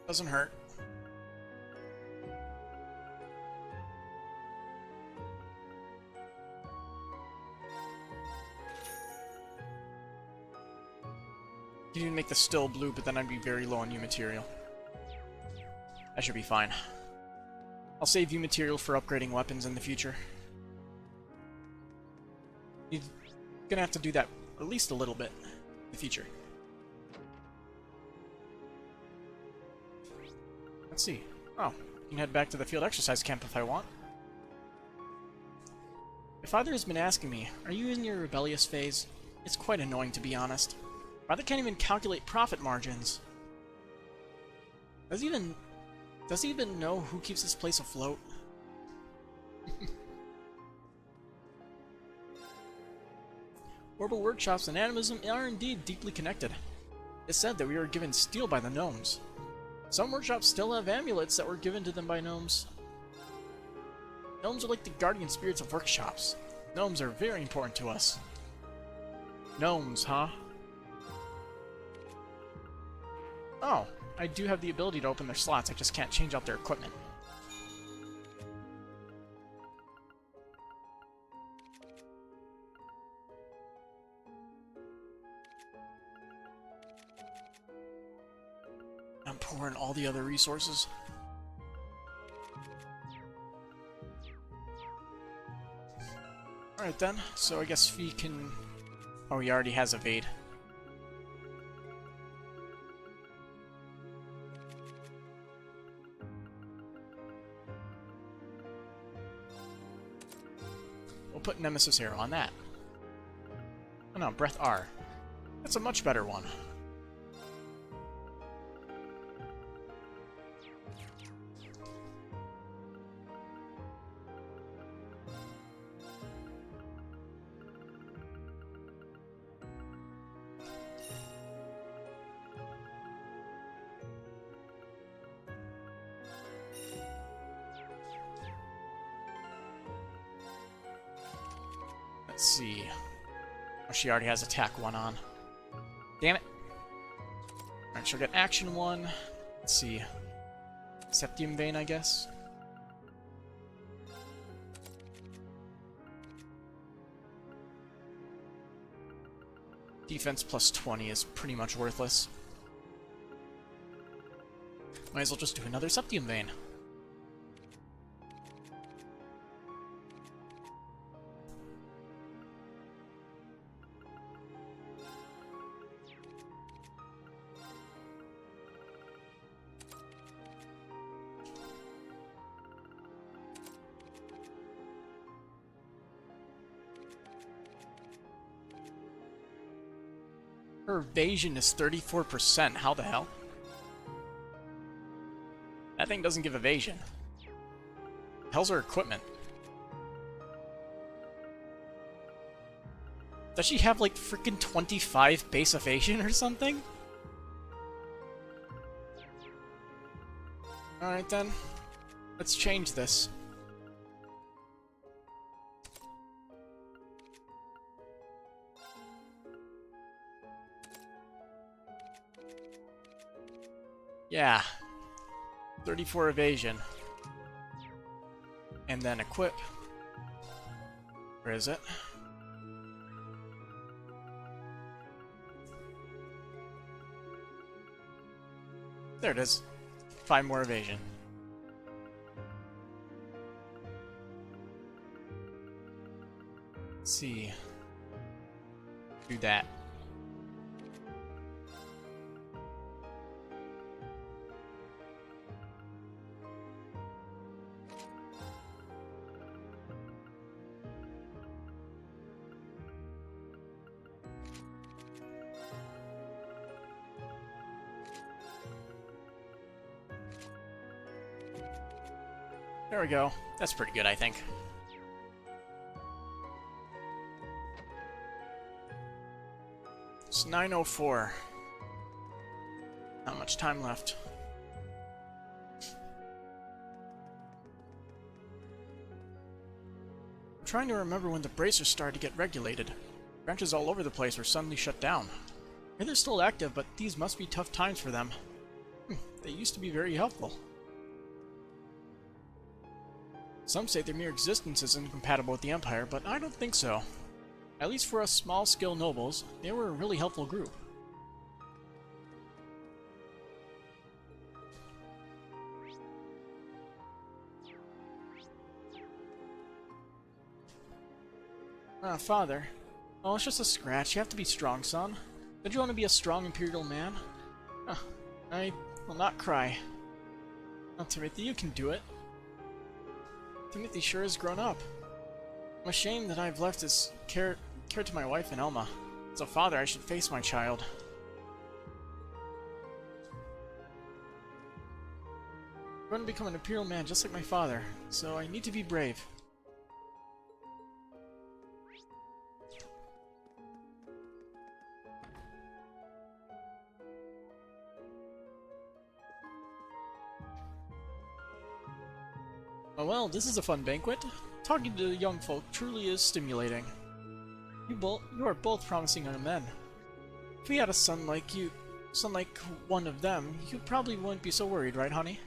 Doesn't hurt. You can make the still blue, but then I'd be very low on U material. That should be fine. I'll save U material for upgrading weapons in the future. You're gonna have to do that at least a little bit in the future. Let's see. Oh, you can head back to the field exercise camp if I want. My father has been asking me, are you in your rebellious phase? It's quite annoying, to be honest. Father can't even calculate profit margins. Does he even know who keeps this place afloat? Orbital workshops and animism are indeed deeply connected. It's said that we were given steel by the gnomes. Some workshops still have amulets that were given to them by gnomes. Gnomes are like the guardian spirits of workshops. Gnomes are very important to us. Gnomes, huh? Oh, I do have the ability to open their slots, I just can't change out their equipment. I'm pouring all the other resources. Alright then, so I guess Fee can... Oh, he already has evade. We'll put Nemesis Arrow on that. Oh no, Breath R. That's a much better one. Let's see. Oh, she already has attack 1 on. Damn it. Alright, she'll get action 1. Let's see. Septium Vein, I guess. Defense plus 20 is pretty much worthless. Might as well just do another Septium Vein. Her evasion is 34%. How the hell? That thing doesn't give evasion. Hell's her equipment? Does she have like freaking 25 base evasion or something? Alright then. Let's change this. Yeah. 34 evasion. And then equip. Where is it? There it is. 5 more evasion. Let's see. Do that. There we go. That's pretty good, I think. It's 9:04. Not much time left. I'm trying to remember when the bracers started to get regulated. Branches all over the place were suddenly shut down. Maybe they're still active, but these must be tough times for them. They used to be very helpful. Some say their mere existence is incompatible with the Empire, but I don't think so. At least for us small-scale nobles, they were a really helpful group. Father. Oh, it's just a scratch. You have to be strong, son. Don't you want to be a strong Imperial man? I will not cry. Oh, Timothy, you can do it. Timothy sure has grown up. I'm ashamed that I've left his care to my wife and Elma. As a father, I should face my child. I'm going to become an Imperial man just like my father, so I need to be brave. Oh well, this is a fun banquet. Talking to young folk truly is stimulating. You are both promising young men. If we had a son like one of them, you probably wouldn't be so worried, right, honey?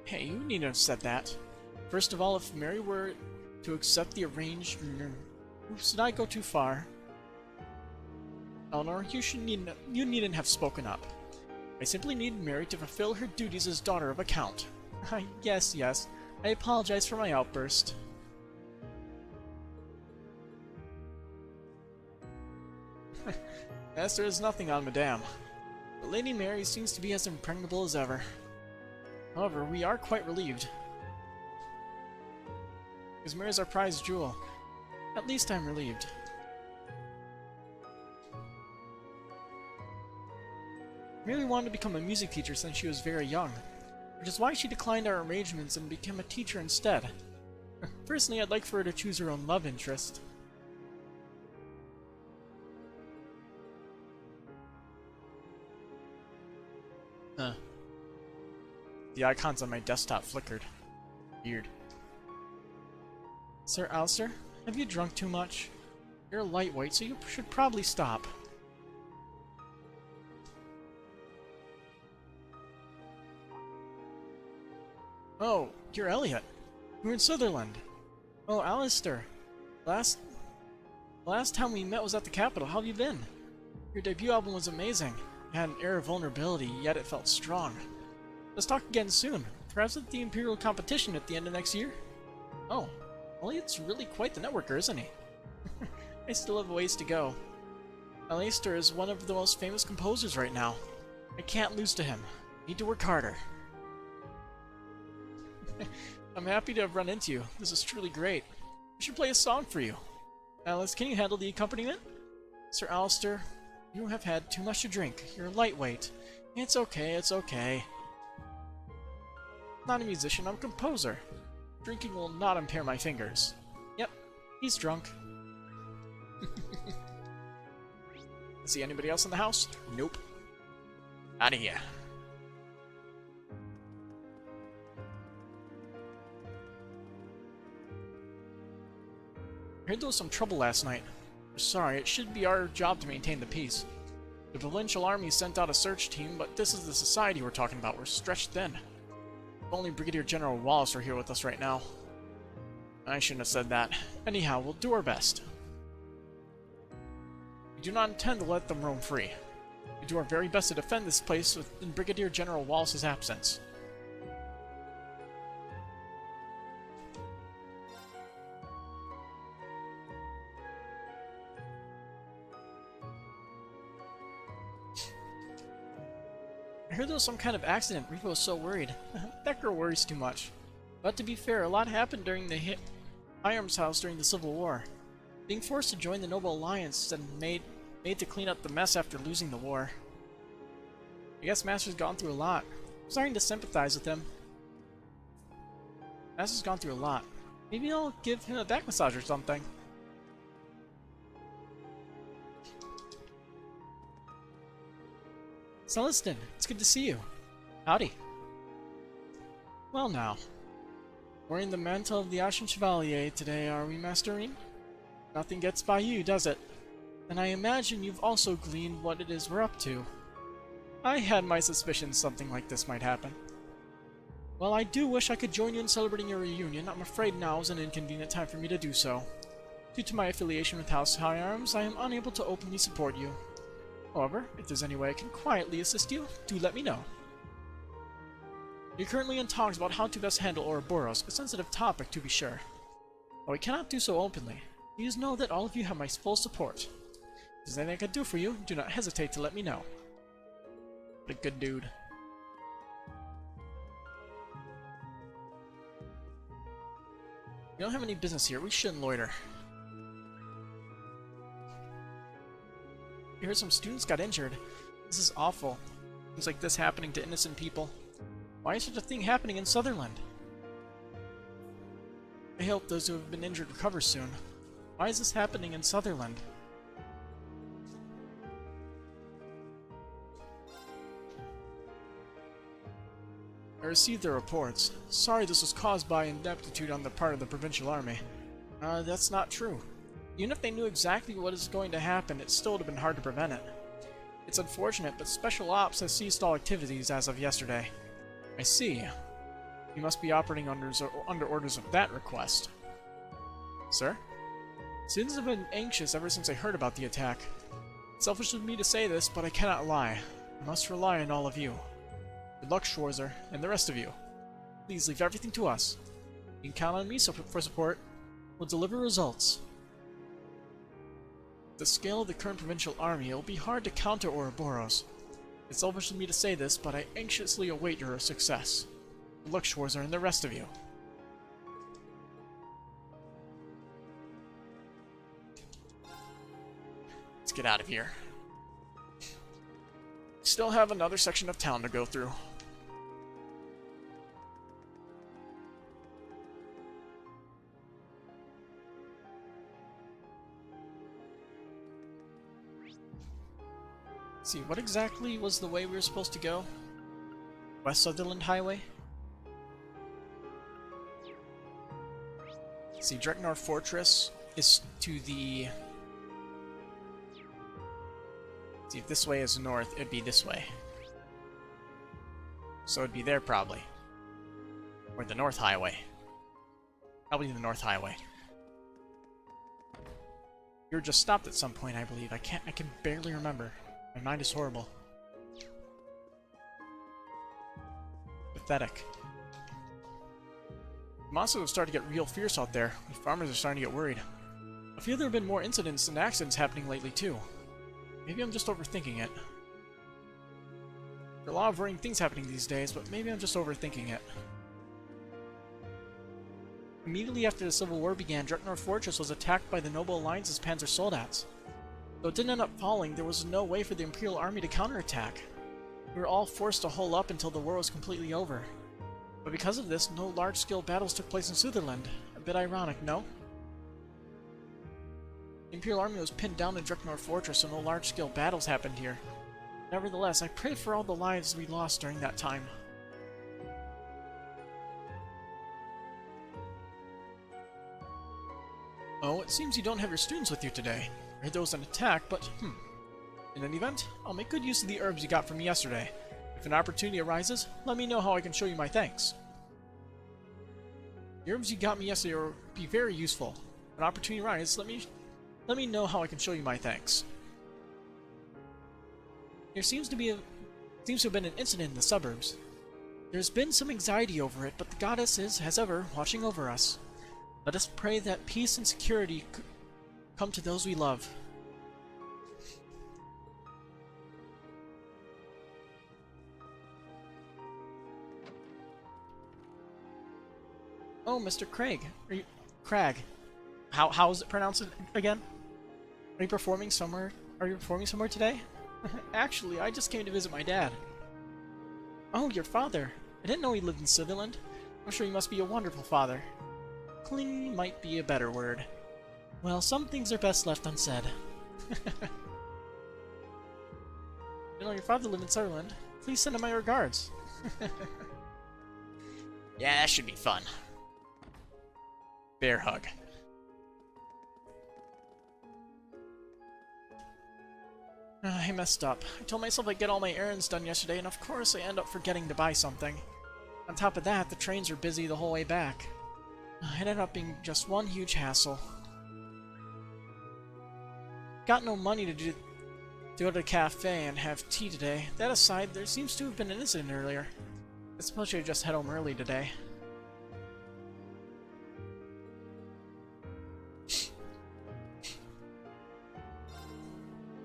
Hey, you needn't have said that. First of all, if Mary were to accept the arranged... Oops, did I go too far? Eleanor, you needn't have spoken up. I simply need Mary to fulfill her duties as daughter of a count. Yes. I apologize for my outburst. Yes, there is nothing on Madame. But Lady Mary seems to be as impregnable as ever. However, we are quite relieved. Because Mary's our prized jewel. At least I'm relieved. Mary wanted to become a music teacher since she was very young, which is why she declined our arrangements and became a teacher instead. Personally, I'd like for her to choose her own love interest. The icons on my desktop flickered. Weird. Sir Alistair, Have you drunk too much? You're a lightweight, so you should probably stop. Oh, you're Elliot. You're in Sutherland. Oh, Alistair. Last time we met was at the Capitol. How have you been? Your debut album was amazing. It had an air of vulnerability, yet it felt strong. Let's talk again soon. Perhaps at the Imperial competition at the end of next year? Oh, Elliot's really quite the networker, isn't he? I still have a ways to go. Alistair is one of the most famous composers right now. I can't lose to him. Need to work harder. I'm happy to have run into you. This is truly great. I should play a song for you. Alice, can you handle the accompaniment? Sir Alistair, you have had too much to drink. You're lightweight. It's okay, it's okay. I'm not a musician, I'm a composer. Drinking will not impair my fingers. Yep, he's drunk. See anybody else in the house? Nope. Out of here. I heard there was some trouble last night. We're sorry, it should be our job to maintain the peace. The provincial army sent out a search team, but this is the society we're talking about. We're stretched thin. If only Brigadier General Wallace were here with us right now. I shouldn't have said that. Anyhow, we'll do our best. We do not intend to let them roam free. We do our very best to defend this place in Brigadier General Wallace's absence. I heard there was some kind of accident. Rico was so worried. That girl worries too much. But to be fair, a lot happened during the Hiram's house during the Civil War. Being forced to join the Noble Alliance and made to clean up the mess after losing the war. I guess Master's gone through a lot. I'm starting to sympathize with him. Master's gone through a lot. Maybe I'll give him a back massage or something. Celestin, it's good to see you. Howdy. Well now. Wearing the mantle of the Ashen Chevalier today, are we, Master Rean? Nothing gets by you, does it? And I imagine you've also gleaned what it is we're up to. I had my suspicions something like this might happen. Well, I do wish I could join you in celebrating your reunion. I'm afraid now is an inconvenient time for me to do so. Due to my affiliation with House High Arms, I am unable to openly support you. However, if there's any way I can quietly assist you, do let me know. You're currently in talks about how to best handle Ouroboros, a sensitive topic to be sure. While we cannot do so openly, please know that all of you have my full support. If there's anything I can do for you, do not hesitate to let me know. What a good dude. We don't have any business here, we shouldn't loiter. I heard some students got injured. This is awful. Things like this happening to innocent people. Why is such a thing happening in Sutherland? I hope those who have been injured recover soon. Why is this happening in Sutherland? I received the reports. Sorry this was caused by ineptitude on the part of the provincial army. That's not true. Even if they knew exactly what is going to happen, it still would have been hard to prevent it. It's unfortunate, but Special Ops has ceased all activities as of yesterday. I see. You must be operating under orders of that request. Sir? Students have been anxious ever since I heard about the attack. It's selfish of me to say this, but I cannot lie. I must rely on all of you. Good luck, Schwarzer, and the rest of you. Please leave everything to us. You can count on me for support. We'll deliver results. With the scale of the current provincial army, it will be hard to counter Ouroboros. It's selfish of me to say this, but I anxiously await your success. Good luck, Schwarzer, and the rest of you. Let's get out of here. Still have another section of town to go through. Let's see, what exactly was the way we were supposed to go? West Sutherland Highway? Let's see, Dreknor Fortress, is to the... See, if this way is north, it'd be this way. So it'd be there, probably. Or the North Highway. Probably the North Highway. You were just stopped at some point, I believe. I can barely remember. My mind is horrible. Pathetic. The monsters have started to get real fierce out there. The farmers are starting to get worried. I feel there have been more incidents and accidents happening lately, too. Maybe I'm just overthinking it. There are a lot of worrying things happening these days, but maybe I'm just overthinking it. Immediately after the Civil War began, Dreknor Fortress was attacked by the Noble Alliance's Panzer Soldats. Though it didn't end up falling, there was no way for the Imperial Army to counterattack. We were all forced to hole up until the war was completely over. But because of this, no large-scale battles took place in Sutherland. A bit ironic, no? The Imperial Army was pinned down in Dreknor Fortress, so no large-scale battles happened here. Nevertheless, I pray for all the lives we lost during that time. Oh, it seems you don't have your students with you today. I heard there was an attack, but, In any event, I'll make good use of the herbs you got from me yesterday. If an opportunity arises, let me know how I can show you my thanks. The herbs you got me yesterday will be very useful. If an opportunity arises, let me know how I can show you my thanks. There seems to have been an incident in the suburbs. There's been some anxiety over it, but the goddess is, as ever, watching over us. Let us pray that peace and security come to those we love. Oh, Mr. Craig. Crag. How is it pronounced again? Are you performing somewhere today? Actually, I just came to visit my dad. Oh, your father. I didn't know he lived in Sutherland. I'm sure he must be a wonderful father. Clingy might be a better word. Well, some things are best left unsaid. You know, your father lived in Sutherland. Please send him my regards. Yeah, that should be fun. Bear hug. I messed up. I told myself I'd get all my errands done yesterday, and of course I end up forgetting to buy something. On top of that, the trains are busy the whole way back. It ended up being just one huge hassle. Got no money to go to a cafe and have tea today. That aside, there seems to have been an incident earlier. I suppose I just head home early today.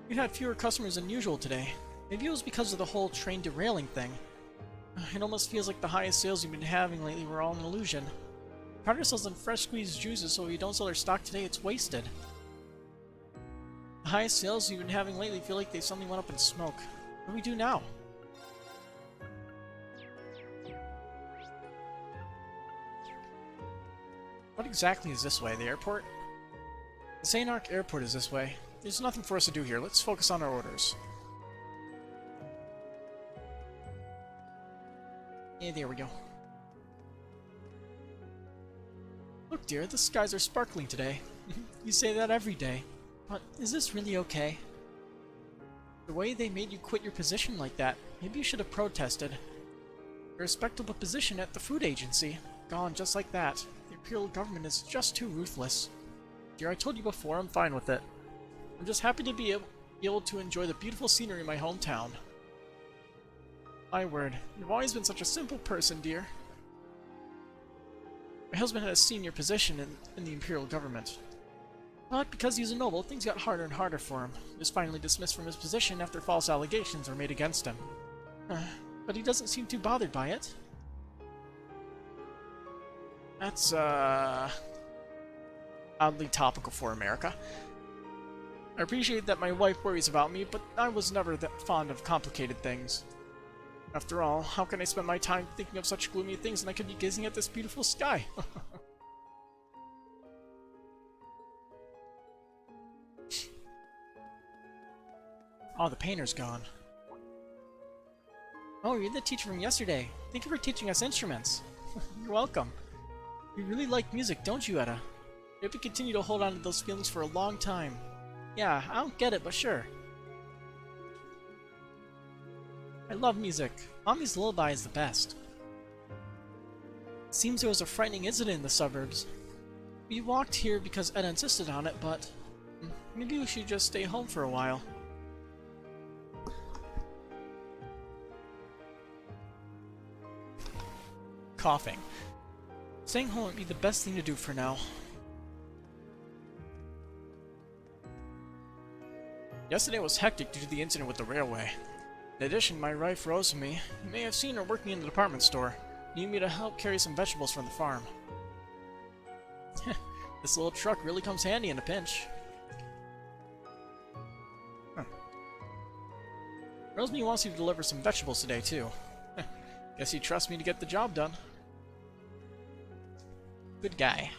We had fewer customers than usual today. Maybe it was because of the whole train derailing thing. It almost feels like the highest sales we've been having lately were all an illusion. Carter sells them fresh squeezed juices, so if we don't sell our stock today, it's wasted. The highest sales we've been having lately feel like they suddenly went up in smoke. What do we do now? What exactly is this way? The airport? The St. Arc Airport is this way. There's nothing for us to do here. Let's focus on our orders. Yeah, there we go. Look, dear, the skies are sparkling today. You say that every day. But is this really okay? The way they made you quit your position like that, maybe you should have protested. A respectable position at the food agency. Gone just like that. The Imperial government is just too ruthless. Dear, I told you before, I'm fine with it. I'm just happy to be able to enjoy the beautiful scenery in my hometown. My word, you've always been such a simple person, dear. My husband had a senior position in the Imperial government. But because he's a noble, things got harder and harder for him. He was finally dismissed from his position after false allegations were made against him. But he doesn't seem too bothered by it. That's, oddly topical for America. I appreciate that my wife worries about me, but I was never that fond of complicated things. After all, how can I spend my time thinking of such gloomy things when I could be gazing at this beautiful sky? Oh, the painter's gone. Oh, you're the teacher from yesterday. Thank you for teaching us instruments. You're welcome. You really like music, don't you, Etta? Maybe continue to hold on to those feelings for a long time. Yeah, I don't get it, but sure. I love music. Mommy's Lullaby is the best. It seems there was a frightening incident in the suburbs. We walked here because Ed insisted on it, but maybe we should just stay home for a while. Coughing. Staying home would be the best thing to do for now. Yesterday was hectic due to the incident with the railway. In addition, my wife Rosemary, you may have seen her working in the department store, needing me to help carry some vegetables from the farm. This little truck really comes handy in a pinch. Huh. Rosemary wants you to deliver some vegetables today, too. Guess you trust me to get the job done. Good guy.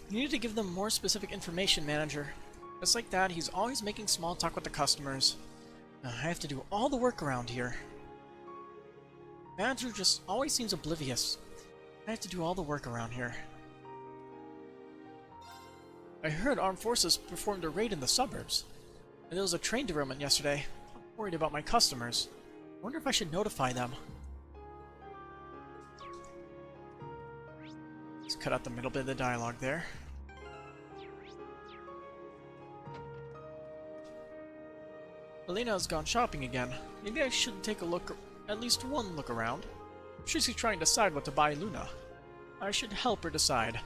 You need to give them more specific information, manager. Just like that, he's always making small talk with the customers. I have to do all the work around here. Manager just always seems oblivious. I have to do all the work around here. I heard armed forces performed a raid in the suburbs. And there was a train derailment yesterday. I'm worried about my customers. I wonder if I should notify them. Let's cut out the middle bit of the dialogue there. Elena has gone shopping again. Maybe I should take a look, at least one look around. I'm sure she's trying to decide what to buy Luna. I should help her decide.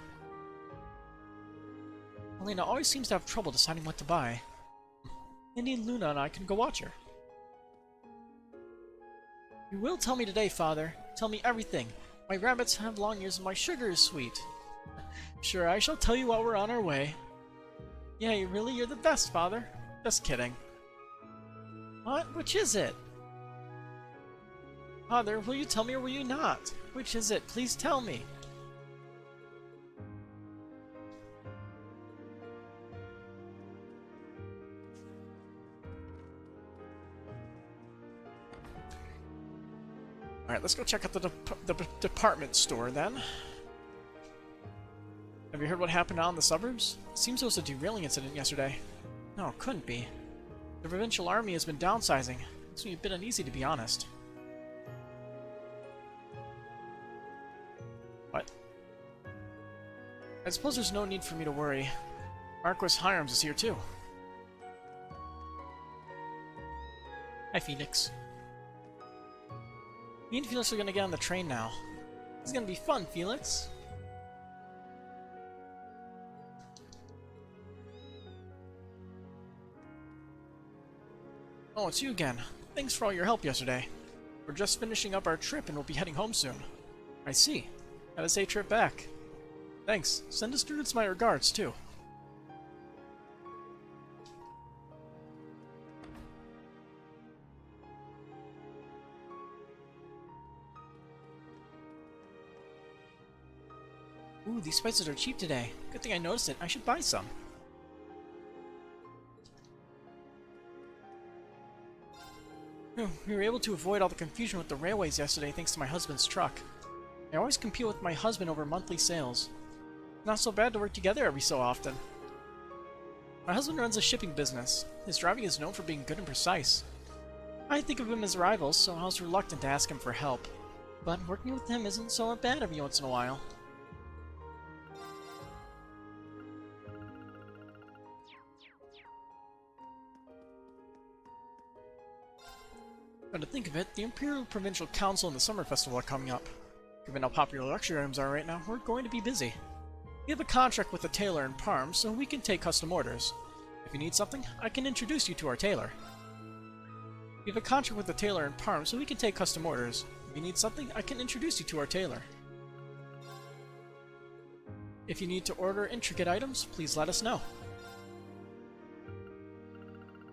Elena always seems to have trouble deciding what to buy. Maybe Luna and I can go watch her. You will tell me today, Father. Tell me everything. My rabbits have long ears and my sugar is sweet. Sure, I shall tell you while we're on our way. Yeah, you're the best, Father. Just kidding. What? Which is it? Father, will you tell me or will you not? Which is it? Please tell me. Alright, let's go check out the department store then. Have you heard what happened out in the suburbs? It seems there was a derailing incident yesterday. No, it couldn't be. The provincial army has been downsizing. It's been a bit uneasy, to be honest. What? I suppose there's no need for me to worry. Marquis Hiram's is here too. Hi, Felix. Me and Felix are gonna get on the train now. This is gonna be fun, Felix. Oh, it's you again. Thanks for all your help yesterday. We're just finishing up our trip and we'll be heading home soon. I see. Have a safe trip back. Thanks. Send the students my regards, too. Ooh, these spices are cheap today. Good thing I noticed it. I should buy some. We were able to avoid all the confusion with the railways yesterday thanks to my husband's truck. I always compete with my husband over monthly sales. Not so bad to work together every so often. My husband runs a shipping business. His driving is known for being good and precise. I think of him as rivals, so I was reluctant to ask him for help. But working with him isn't so bad every once in a while. Come to think of it, the Imperial Provincial Council and the Summer Festival are coming up. Given how popular lecture items are right now, we're going to be busy. We have a contract with a tailor in Parm, so we can take custom orders. If you need something, I can introduce you to our tailor. We have a contract with a tailor in Parm, so we can take custom orders. If you need something, I can introduce you to our tailor. If you need to order intricate items, please let us know.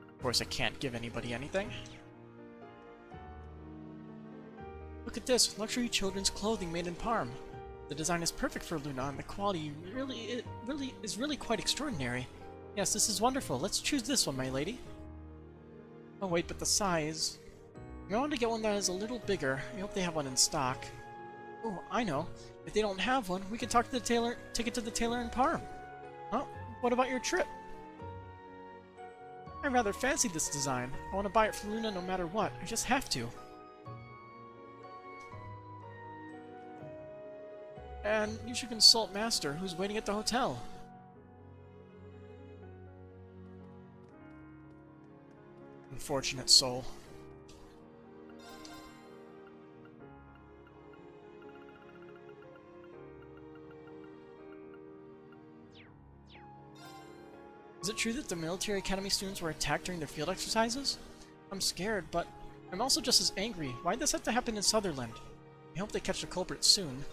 Of course, I can't give anybody anything. Look at this, luxury children's clothing made in Parm. The design is perfect for Luna, and the quality is really quite extraordinary. Yes, this is wonderful. Let's choose this one, my lady. Oh wait, but the size... I want to get one that is a little bigger. I hope they have one in stock. Oh, I know. If they don't have one, we can talk to the tailor, take it to the tailor in Parm. Huh? What about your trip? I rather fancy this design. I want to buy it for Luna no matter what. I just have to. And you should consult Master, who's waiting at the hotel. Unfortunate soul. Is it true that the military academy students were attacked during their field exercises? I'm scared, but I'm also just as angry. Why'd this have to happen in Sutherland? I hope they catch the culprit soon.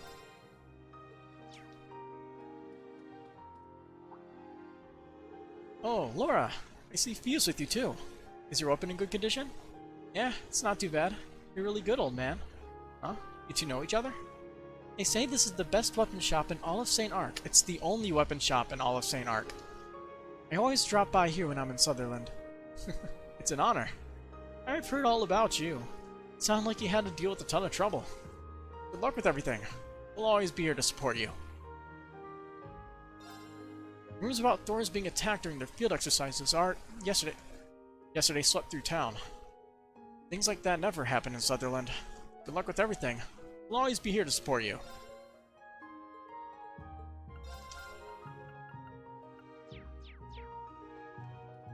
Oh, Laura! I see Fuse with you too. Is your weapon in good condition? Yeah, it's not too bad. You're really good, old man. Huh? You two know each other? They say this is the best weapon shop in all of St. Ark. It's the only weapon shop in all of St. Ark. I always drop by here when I'm in Sutherland. It's an honor. I've heard all about you. Sound like you had to deal with a ton of trouble. Good luck with everything. We'll always be here to support you. Rumors about Thors being attacked during their field exercises are... Yesterday swept through town. Things like that never happen in Sutherland. Good luck with everything. We'll always be here to support you.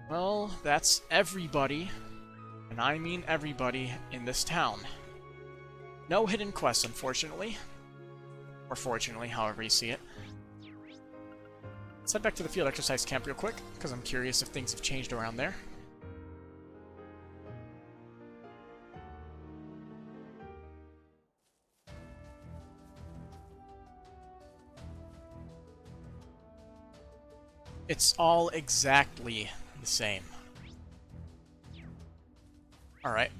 Well, that's everybody, and I mean everybody, in this town. No hidden quests, unfortunately. Or fortunately, however you see it. Let's head back to the field exercise camp real quick, because I'm curious if things have changed around there. It's all exactly the same. Alright.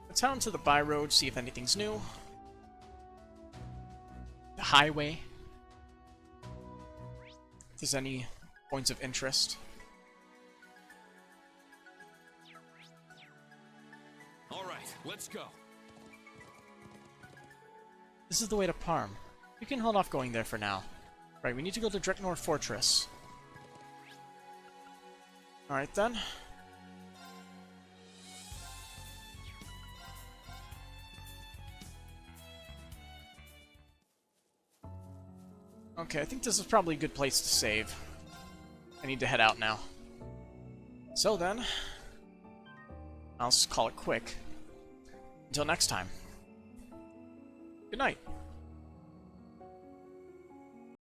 Let's head on to the by road, see if anything's new. The highway. If there's any points of interest. Alright, let's go. This is the way to Parm. You can hold off going there for now. Right, we need to go to Dreknor Fortress. Alright then. Okay, I think this is probably a good place to save. I need to head out now. So then, I'll just call it quick. Until next time. Good night.